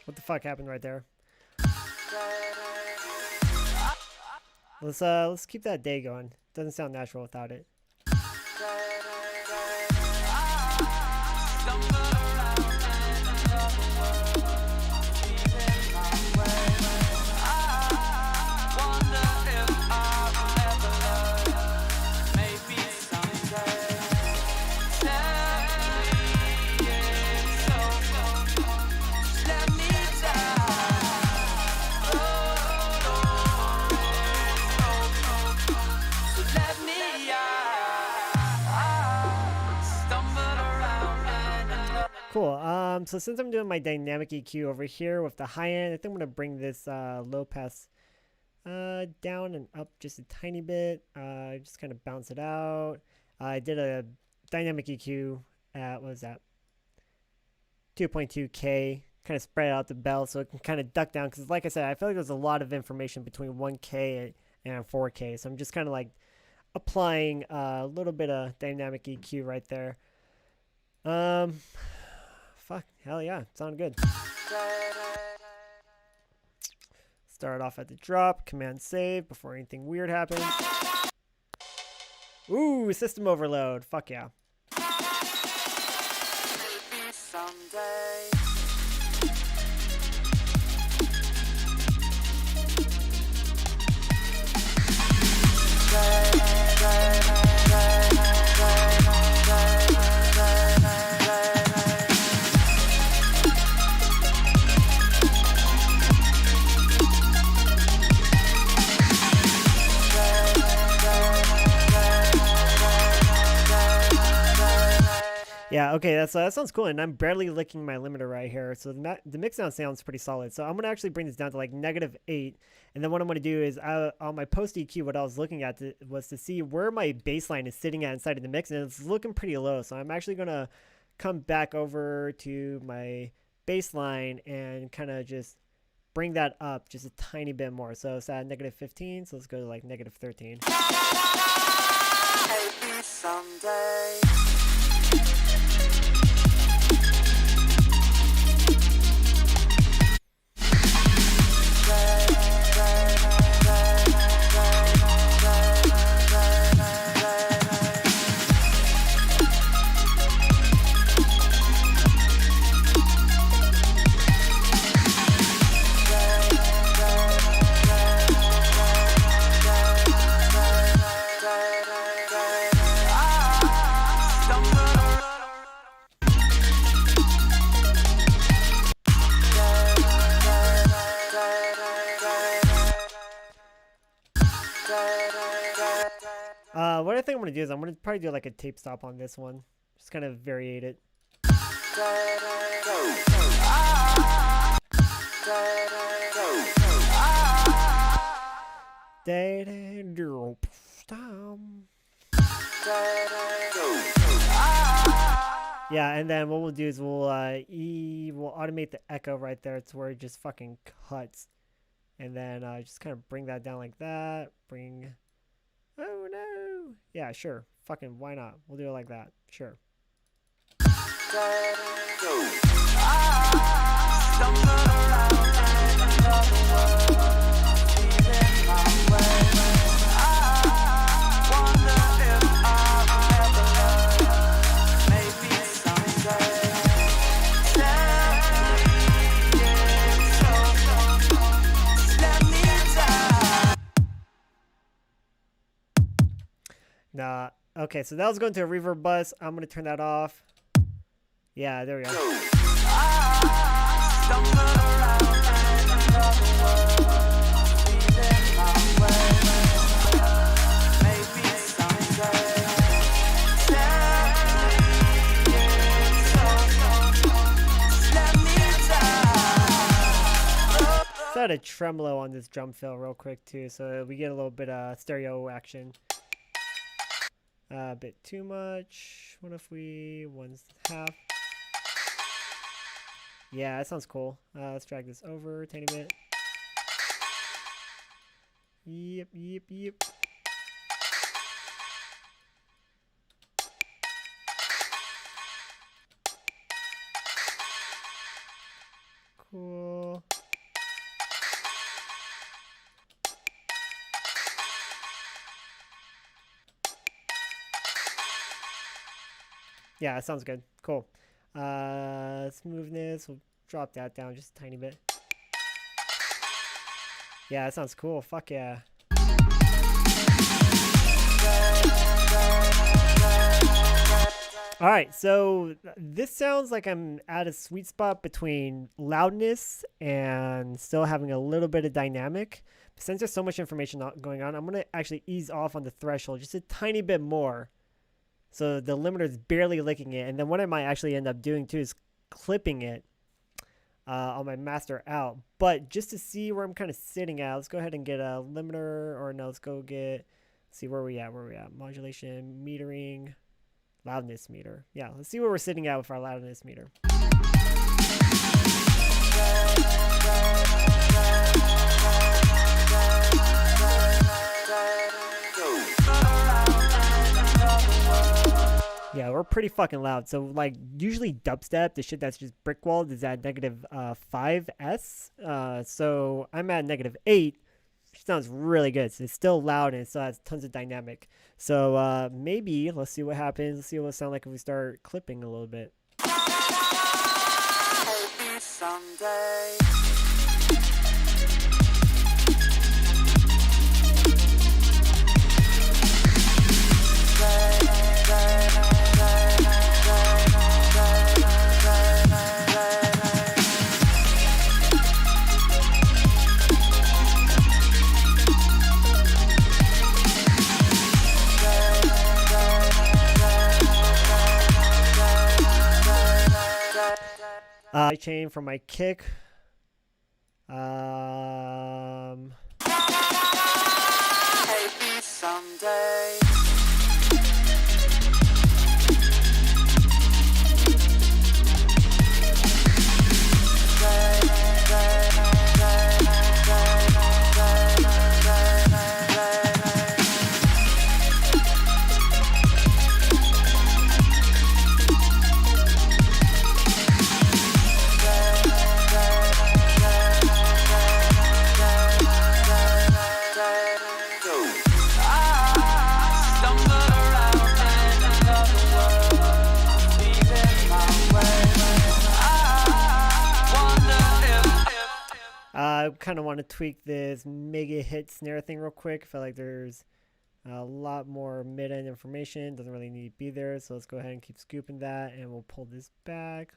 What the fuck happened right there? Let's keep that day going. Doesn't sound natural without it. Cool. So since I'm doing my dynamic EQ over here with the high end, I think I'm gonna bring this low pass down and up just a tiny bit. Just kind of bounce it out. I did a dynamic EQ at, what was that? 2.2K. Kind of spread out the bell so it can kind of duck down, because like I said, I feel like there's a lot of information between 1K and 4K. So I'm just kind of like applying a little bit of dynamic EQ right there. Fuck, hell yeah, sound good. Start off at the drop, command save before anything weird happens. Ooh, system overload, fuck yeah. Yeah, okay, that sounds cool, and I'm barely licking my limiter right here, so the mix down sounds pretty solid. So I'm going to actually bring this down to like -8, and then what I'm going to do is on my post EQ, what I was looking at was to see where my bass line is sitting at inside of the mix, and it's looking pretty low. So I'm actually going to come back over to my bass line and kind of just bring that up just a tiny bit more. So it's at -15, so let's go to like -13. Maybe someday. What I think I'm going to do is I'm going to probably do like a tape stop on this one. Just kind of variate it. Yeah, and then what we'll do is we'll automate the echo right there to where it just fucking cuts And then just kind of bring that down like that. Bring. Oh no. Yeah, sure. Fucking why not? We'll do it like that. Sure. Nah. Okay, so that was going to a reverb bus. I'm gonna turn that off. Yeah, there we go. Set a tremolo on this drum fill real quick too, so we get a little bit of stereo action. A bit too much. What if we 1/2? Yeah, that sounds cool. Let's drag this over a tiny bit. Yep, yep, yep. Cool. Yeah, that sounds good. Cool. Smoothness, we'll drop that down just a tiny bit. Yeah, that sounds cool. Fuck yeah. Alright, so this sounds like I'm at a sweet spot between loudness and still having a little bit of dynamic. Since there's so much information going on, I'm going to actually ease off on the threshold just a tiny bit more. So the limiter is barely licking it. And then what I might actually end up doing too is clipping it on my master out. But just to see where I'm kind of sitting at, let's go ahead and get a limiter. Or no, let's go get, see where we at. Modulation, metering, loudness meter. Yeah, let's see where we're sitting at with our loudness meter. Yeah, we're pretty fucking loud. So, like, usually dubstep, the shit that's just brick walled, is at negative 5S. So I'm at negative 8. Which sounds really good. So it's still loud and it still has tons of dynamic. So maybe, let's see what happens. Let's see what it sounds like if we start clipping a little bit. Maybe someday. Chain from my kick. Maybe someday. I kind of want to tweak this mega hit snare thing real quick. I feel like there's a lot more mid-end information. Doesn't really need to be there. So let's go ahead and keep scooping that. And we'll pull this back.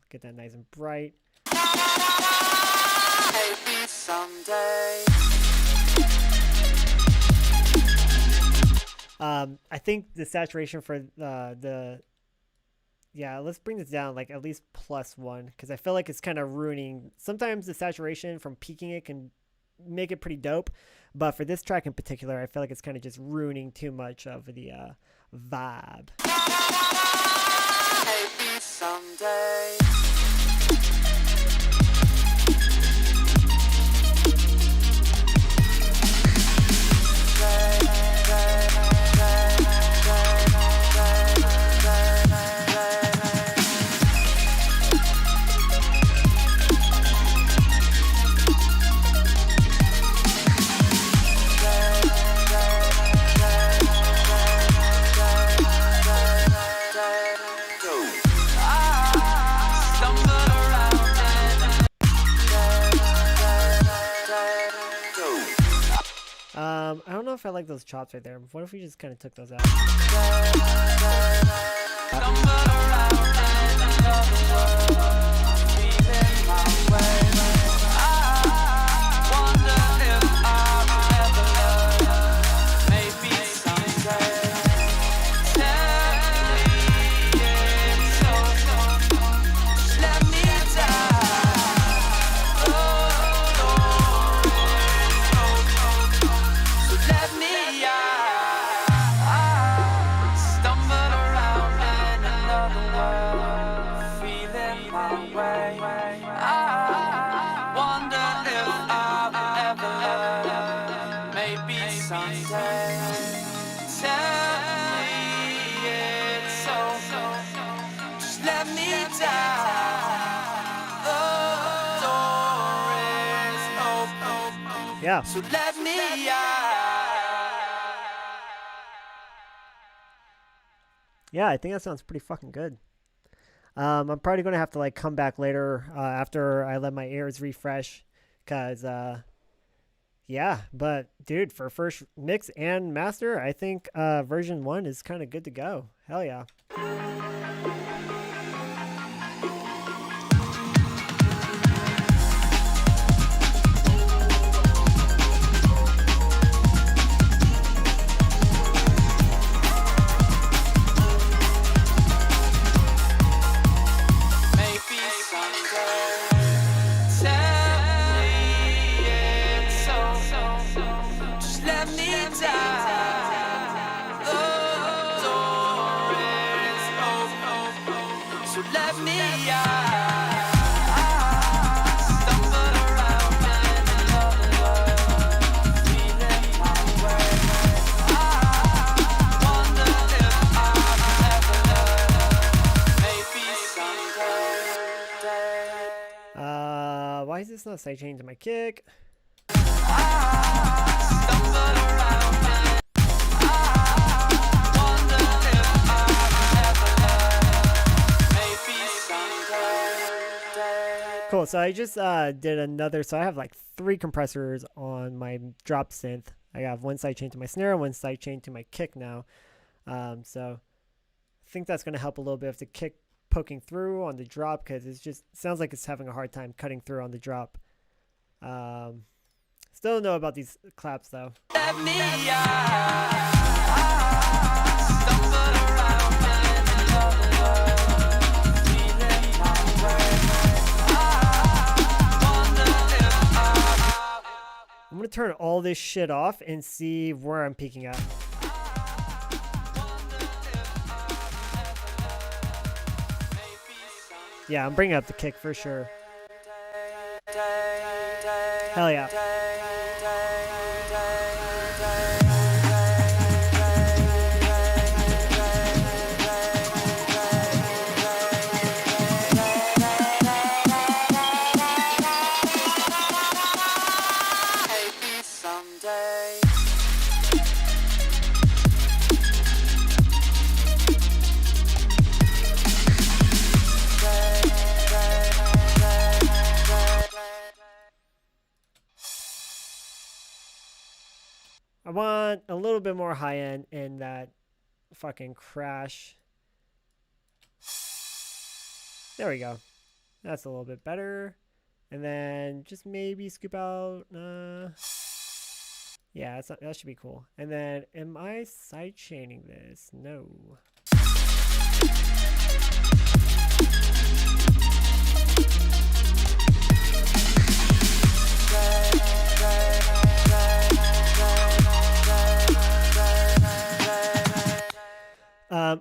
Get that nice and bright. Maybe someday. I think the saturation for yeah, let's bring this down like at least +1 because I feel like it's kind of ruining. Sometimes the saturation from peaking it can make it pretty dope, but for this track in particular, I feel like it's kind of just ruining too much of the vibe. Maybe someday. if I like those chops right there. What if we just kind of took those out? Yeah. So let me Yeah, I think that sounds pretty fucking good. I'm probably gonna have to like come back later after I let my ears refresh, cause yeah. But dude, for first mix and master, I think version 1 is kind of good to go. Hell yeah. Why is this not sidechained to my kick? Cool, so I just did another, so I have like 3 compressors on my drop synth. I have one sidechain to my snare, one sidechain to my kick now. So I think that's going to help a little bit with the kick poking through on the drop, because it just sounds like it's having a hard time cutting through on the drop. Still don't know about these claps though. I'm gonna turn all this shit off and see where I'm peaking at. Yeah, I'm bringing up the kick for sure. Hell yeah. I want a little bit more high end in that fucking crash. There we go. That's a little bit better. And then just maybe scoop out. Yeah, that should be cool. And then, am I sidechaining this? No.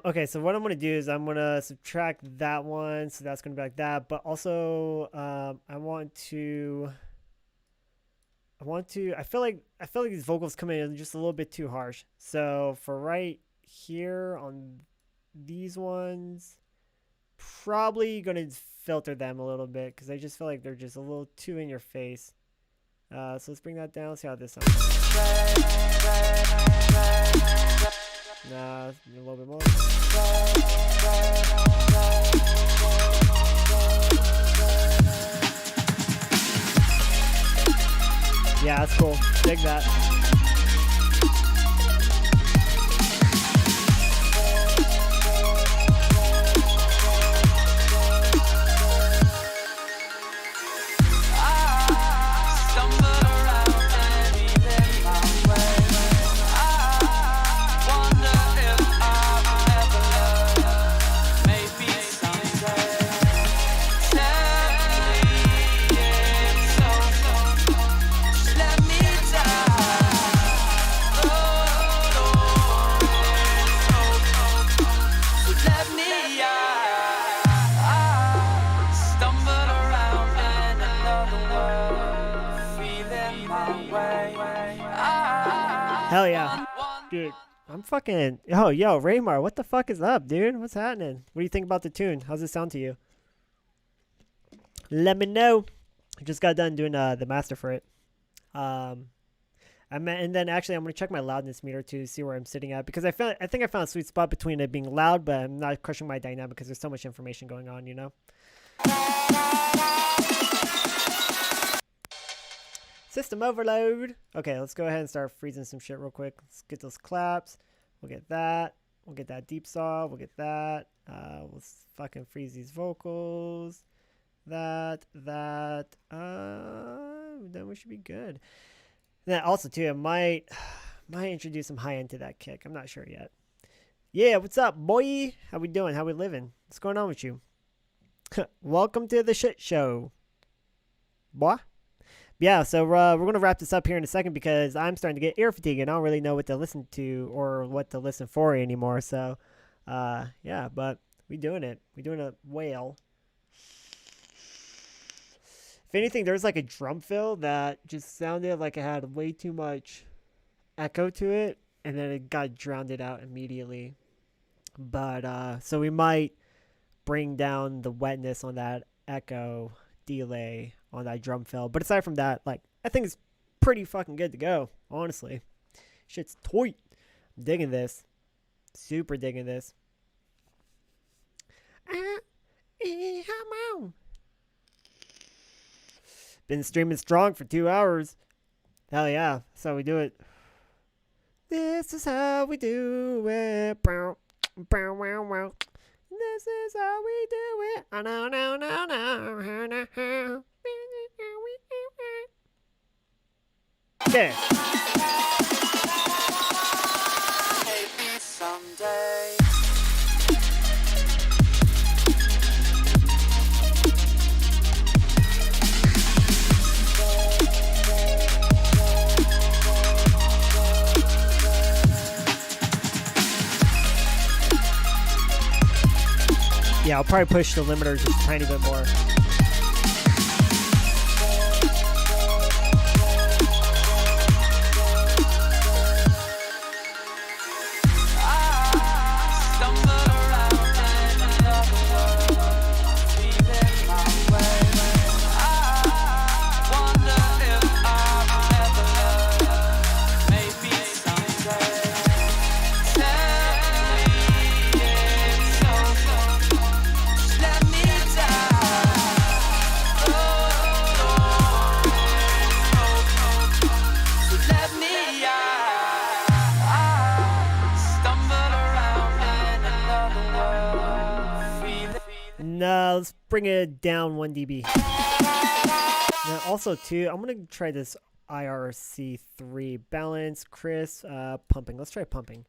Okay, so what I'm going to do is I'm going to subtract that one, so that's going to be like that, but also I feel like these vocals come in just a little bit too harsh. So for right here on these ones, probably going to filter them a little bit, because I just feel like they're just a little too in your face. So let's bring that down, see how this sounds. Nah, a little bit more. Yeah, that's cool. Dig that. Dude, I'm fucking. Oh, yo, Raymar, what the fuck is up, dude? What's happening? What do you think about the tune? How's it sound to you? Let me know. I just got done doing the master for it. And then actually I'm gonna check my loudness meter to see where I'm sitting at, because I think I found a sweet spot between it being loud, but I'm not crushing my dynamic because there's so much information going on, you know. System overload. Okay, let's go ahead and start freezing some shit real quick. Let's get those claps. We'll get that. We'll get that deep saw. We'll get that. Let's fucking freeze these vocals. That. Then we should be good. Then also too, I might introduce some high end to that kick. I'm not sure yet. Yeah, what's up, boy? How we doing? How we living? What's going on with you? Welcome to the shit show, boy. Yeah, so we're gonna wrap this up here in a second because I'm starting to get ear fatigue and I don't really know what to listen to or what to listen for anymore. So, yeah, but we doing it. We doing a whale. If anything, there's like a drum fill that just sounded like it had way too much echo to it, and then it got drowned out immediately. But so we might bring down the wetness on that echo delay on that drum fill. But aside from that, like, I think it's pretty fucking good to go, honestly. Shit's tight. I'm digging this. Super digging this. Been streaming strong for 2 hours. Hell yeah. That's how we do it. This is how we do it. Bow, bow, wow, wow. This is how we do it. Oh, no, no, no, no. Okay. Maybe someday. Yeah, I'll probably push the limiter just a tiny bit more. Let's bring it down 1 dB. Now also too, I'm gonna try this IRC3 balance, crisp, pumping. Let's try pumping.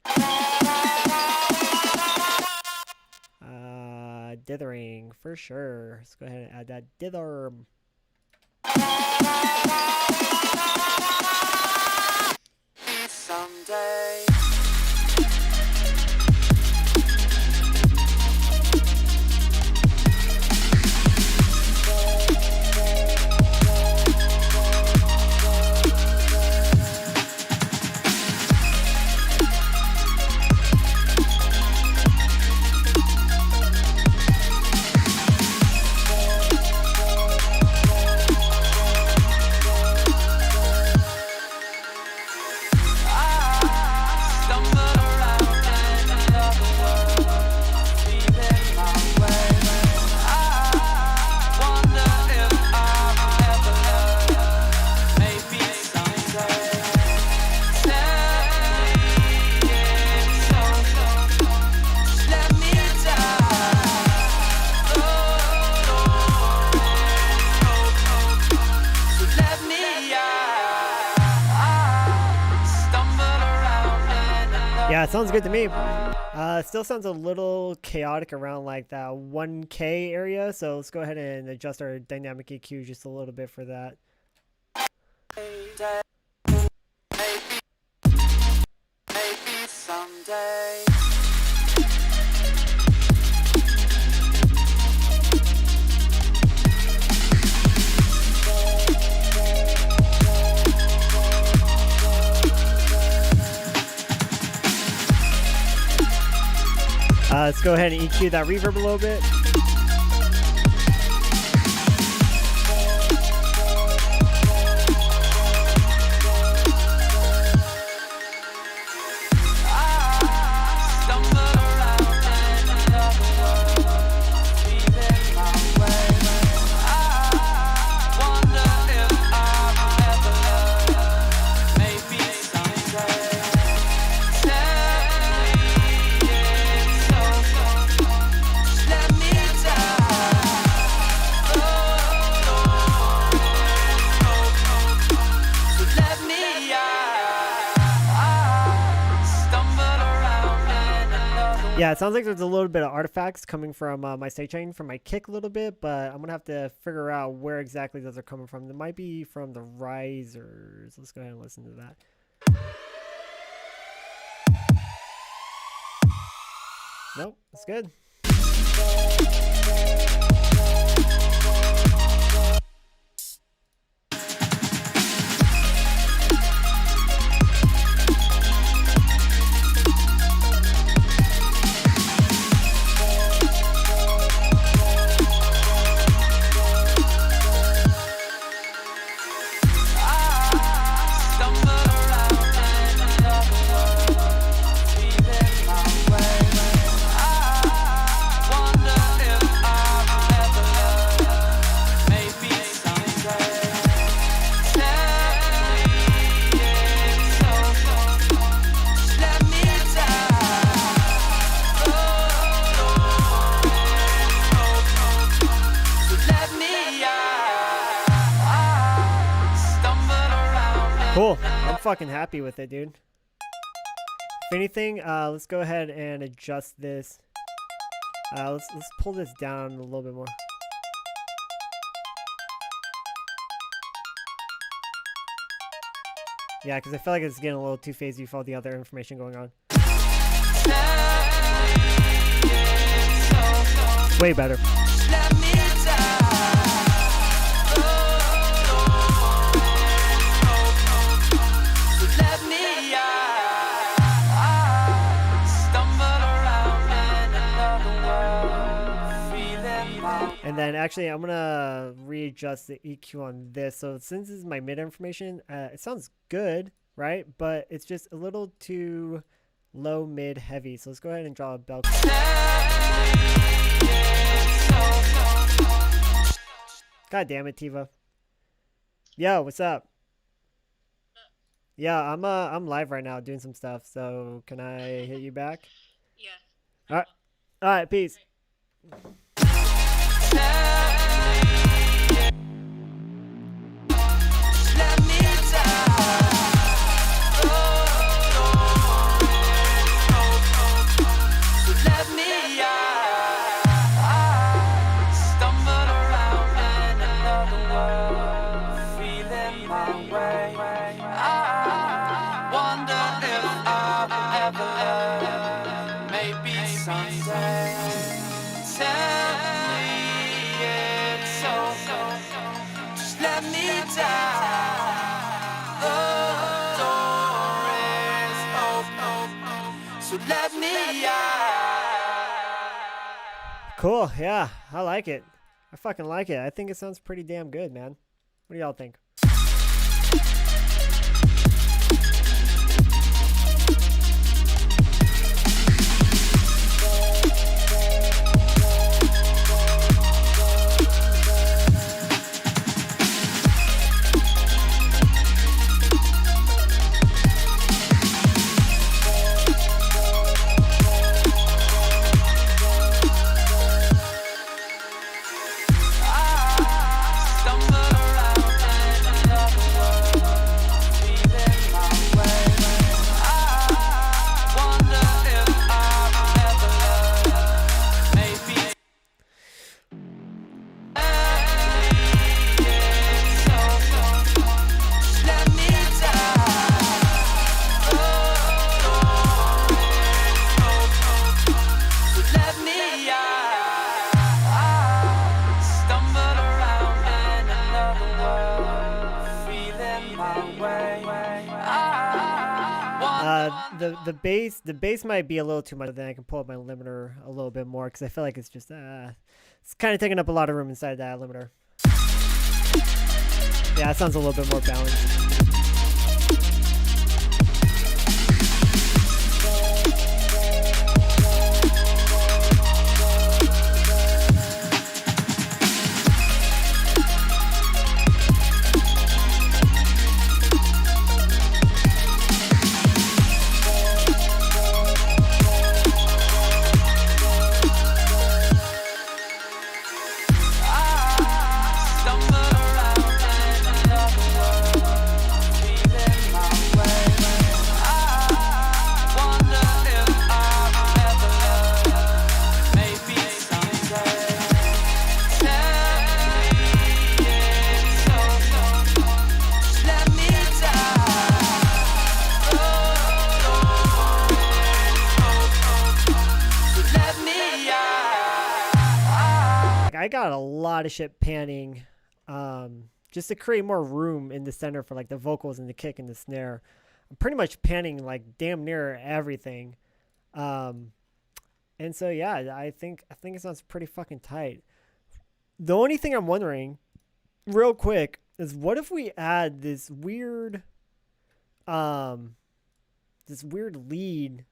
Dithering for sure. Let's go ahead and add that dither. Someday. Yeah, it sounds good to me. Still sounds a little chaotic around like that 1K area, so let's go ahead and adjust our dynamic EQ just a little bit for that. Maybe someday. Let's go ahead and EQ that reverb a little bit. Yeah, it sounds like there's a little bit of artifacts coming from my sidechain from my kick a little bit, but I'm going to have to figure out where exactly those are coming from. They might be from the risers. Let's go ahead and listen to that. Nope, that's good. Cool. I'm fucking happy with it, dude. If anything, let's go ahead and adjust this. Let's pull this down a little bit more. Yeah, because I feel like it's getting a little too phasey with all the other information going on. Way better. And then actually I'm gonna readjust the EQ on this. So since this is my mid information, it sounds good, right? But it's just a little too low, mid, heavy. So let's go ahead and draw a bell. God damn it, Tiva. Yo, what's up? Yeah, I'm live right now doing some stuff. So can I hit you back? Yeah. All right, peace. Cool, yeah, I like it. I fucking like it. I think it sounds pretty damn good, man. What do y'all think? the bass might be a little too much. But then I can pull up my limiter a little bit more because I feel like it's just it's kind of taking up a lot of room inside that limiter. Yeah, that sounds a little bit more balanced. I got a lot of shit panning just to create more room in the center for like the vocals and the kick and the snare. I'm pretty much panning like damn near everything. And so yeah, I think it sounds pretty fucking tight. The only thing I'm wondering real quick is what if we add this weird lead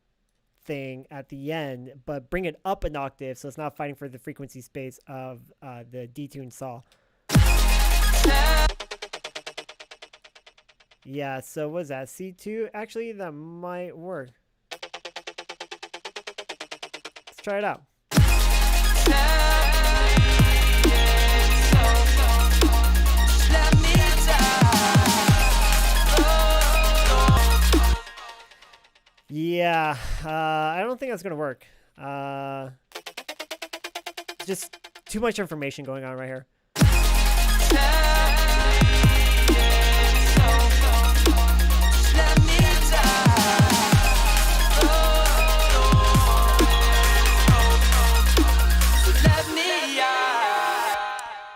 thing at the end, but bring it up an octave so it's not fighting for the frequency space of the detuned saw. Yeah, so what's that? C2? Actually, that might work. Let's try it out. Yeah, I don't think that's gonna work. Just too much information going on right here.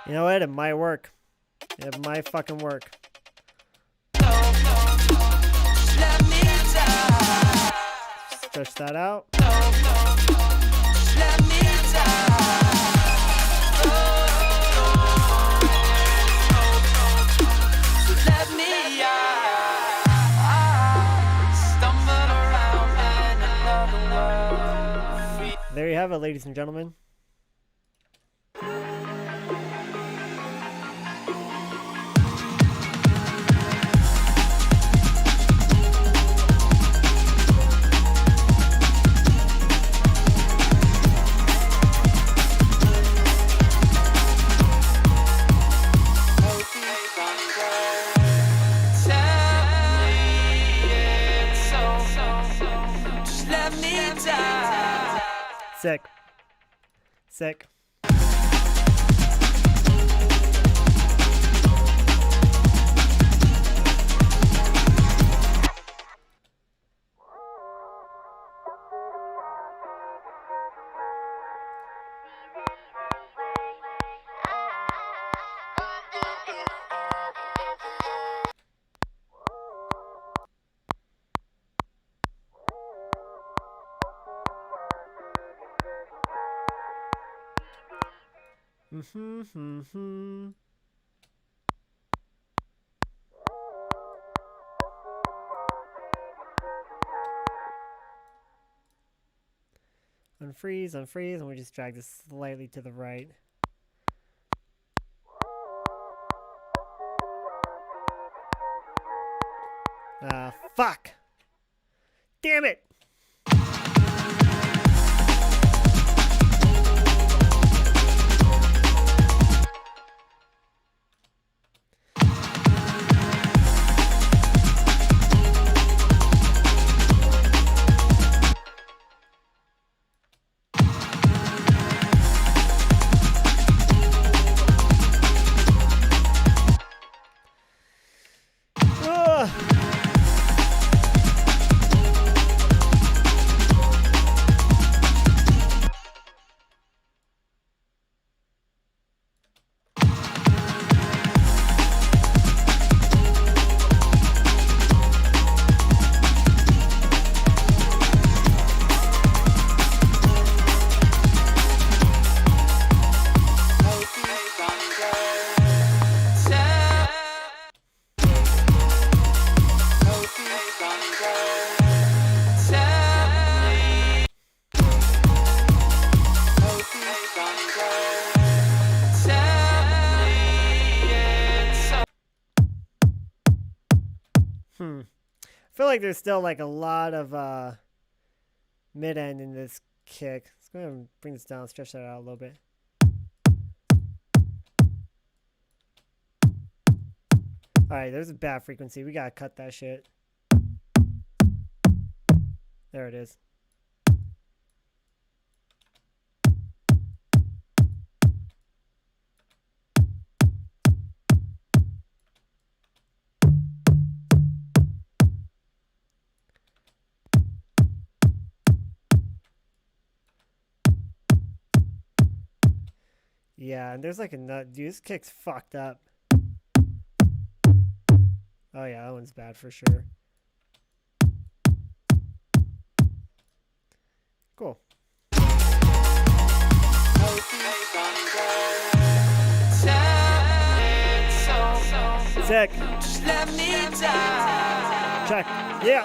You know what? It might work. It might fucking work. Stretch that out. There you have it, ladies and gentlemen. Sick. Sick. Unfreeze, and we just drag this slightly to the right. Ah, fuck! Damn it! like there's still like a lot of mid end in this kick. Let's go ahead and bring this down, stretch that out a little bit. Alright, there's a bad frequency. We gotta cut that shit. There it is. Yeah, and there's like a nut. Dude, this kick's fucked up. Oh yeah, that one's bad for sure. Cool. Sick. Check. Yeah.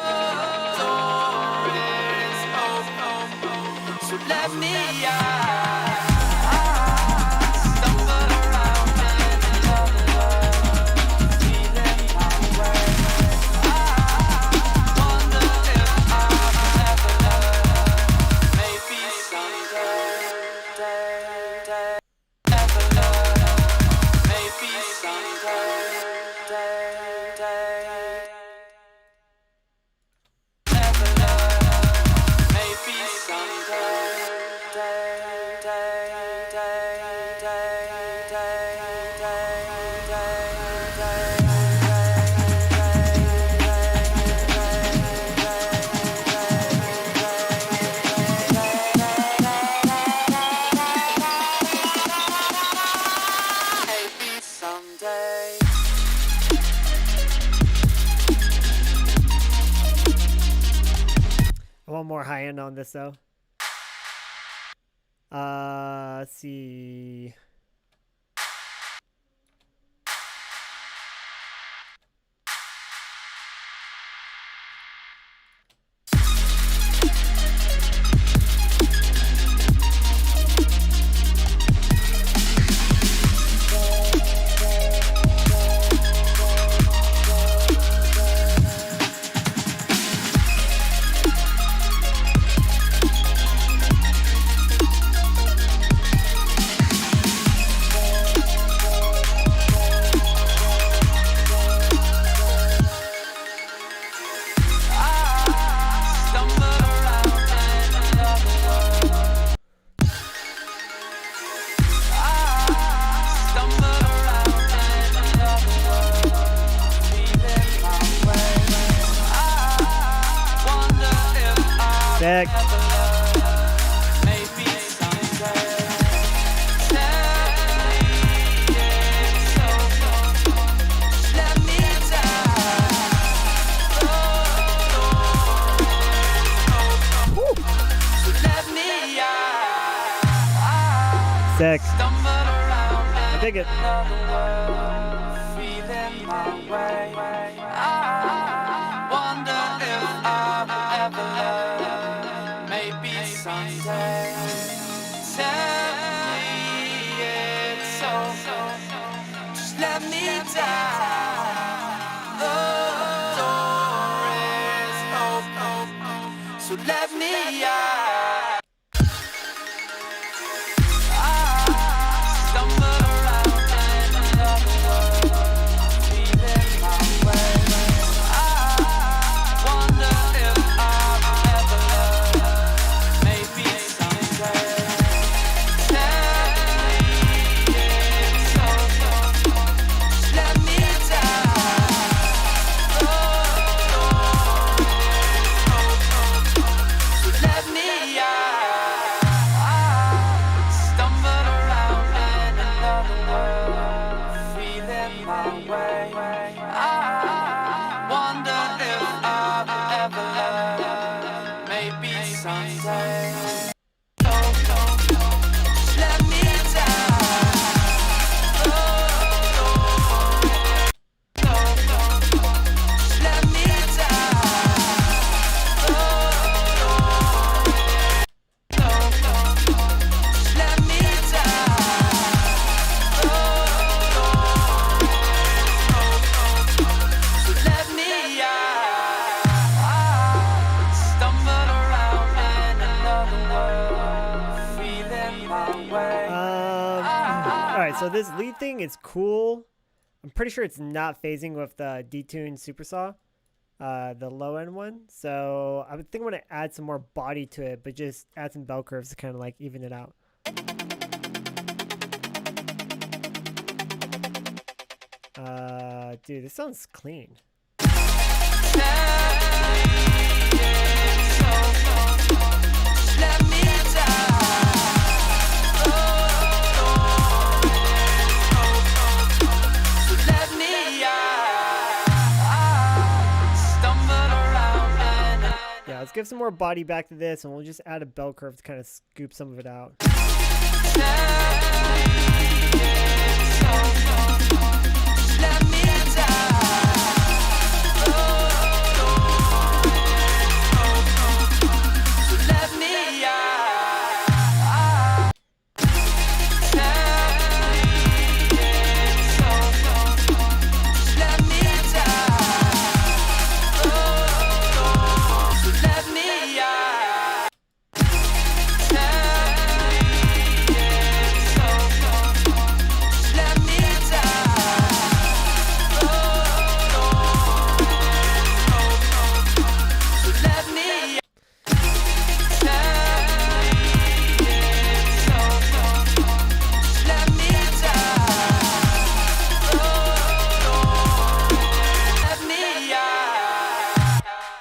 So let me out. One more high end on this though. Let's see. Sick. Sick. I dig it. Someday, tell me it's over. Just let me down. The door is open, so let me out. I stumble around in another world, feeling my way. I wonder if I've ever loved. Maybe someday. Tell me it's over. Just let me so this lead thing is cool. I'm pretty sure it's not phasing with the detuned super saw, the low end one. So I would think I'm gonna add some more body to it, but just add some bell curves to kind of like even it out. Dude, this sounds clean. Yeah, let's give some more body back to this, and we'll just add a bell curve to kind of scoop some of it out.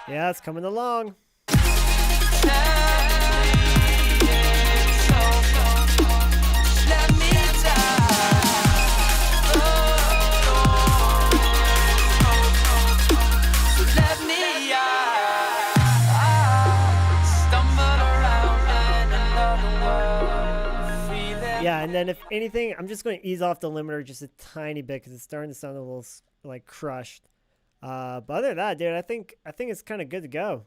Yeah, it's coming along. Yeah, and then if anything, I'm just going to ease off the limiter just a tiny bit because it's starting to sound a little like crushed. But other than that, dude, I think it's kind of good to go.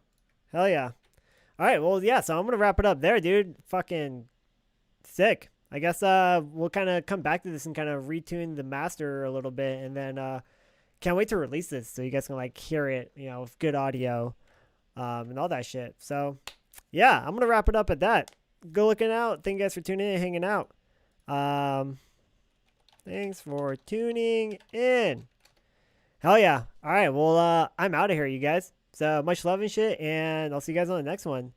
Hell yeah. All right, well, yeah, so I'm going to wrap it up there, dude. Fucking sick. I guess we'll kind of come back to this and kind of retune the master a little bit, and then can't wait to release this so you guys can like hear it, you know, with good audio and all that shit. So, yeah, I'm going to wrap it up at that. Go looking out. Thank you guys for tuning in and hanging out. Thanks for tuning in. Hell yeah. All right. Well, I'm out of here, you guys. So much love and shit. And I'll see you guys on the next one.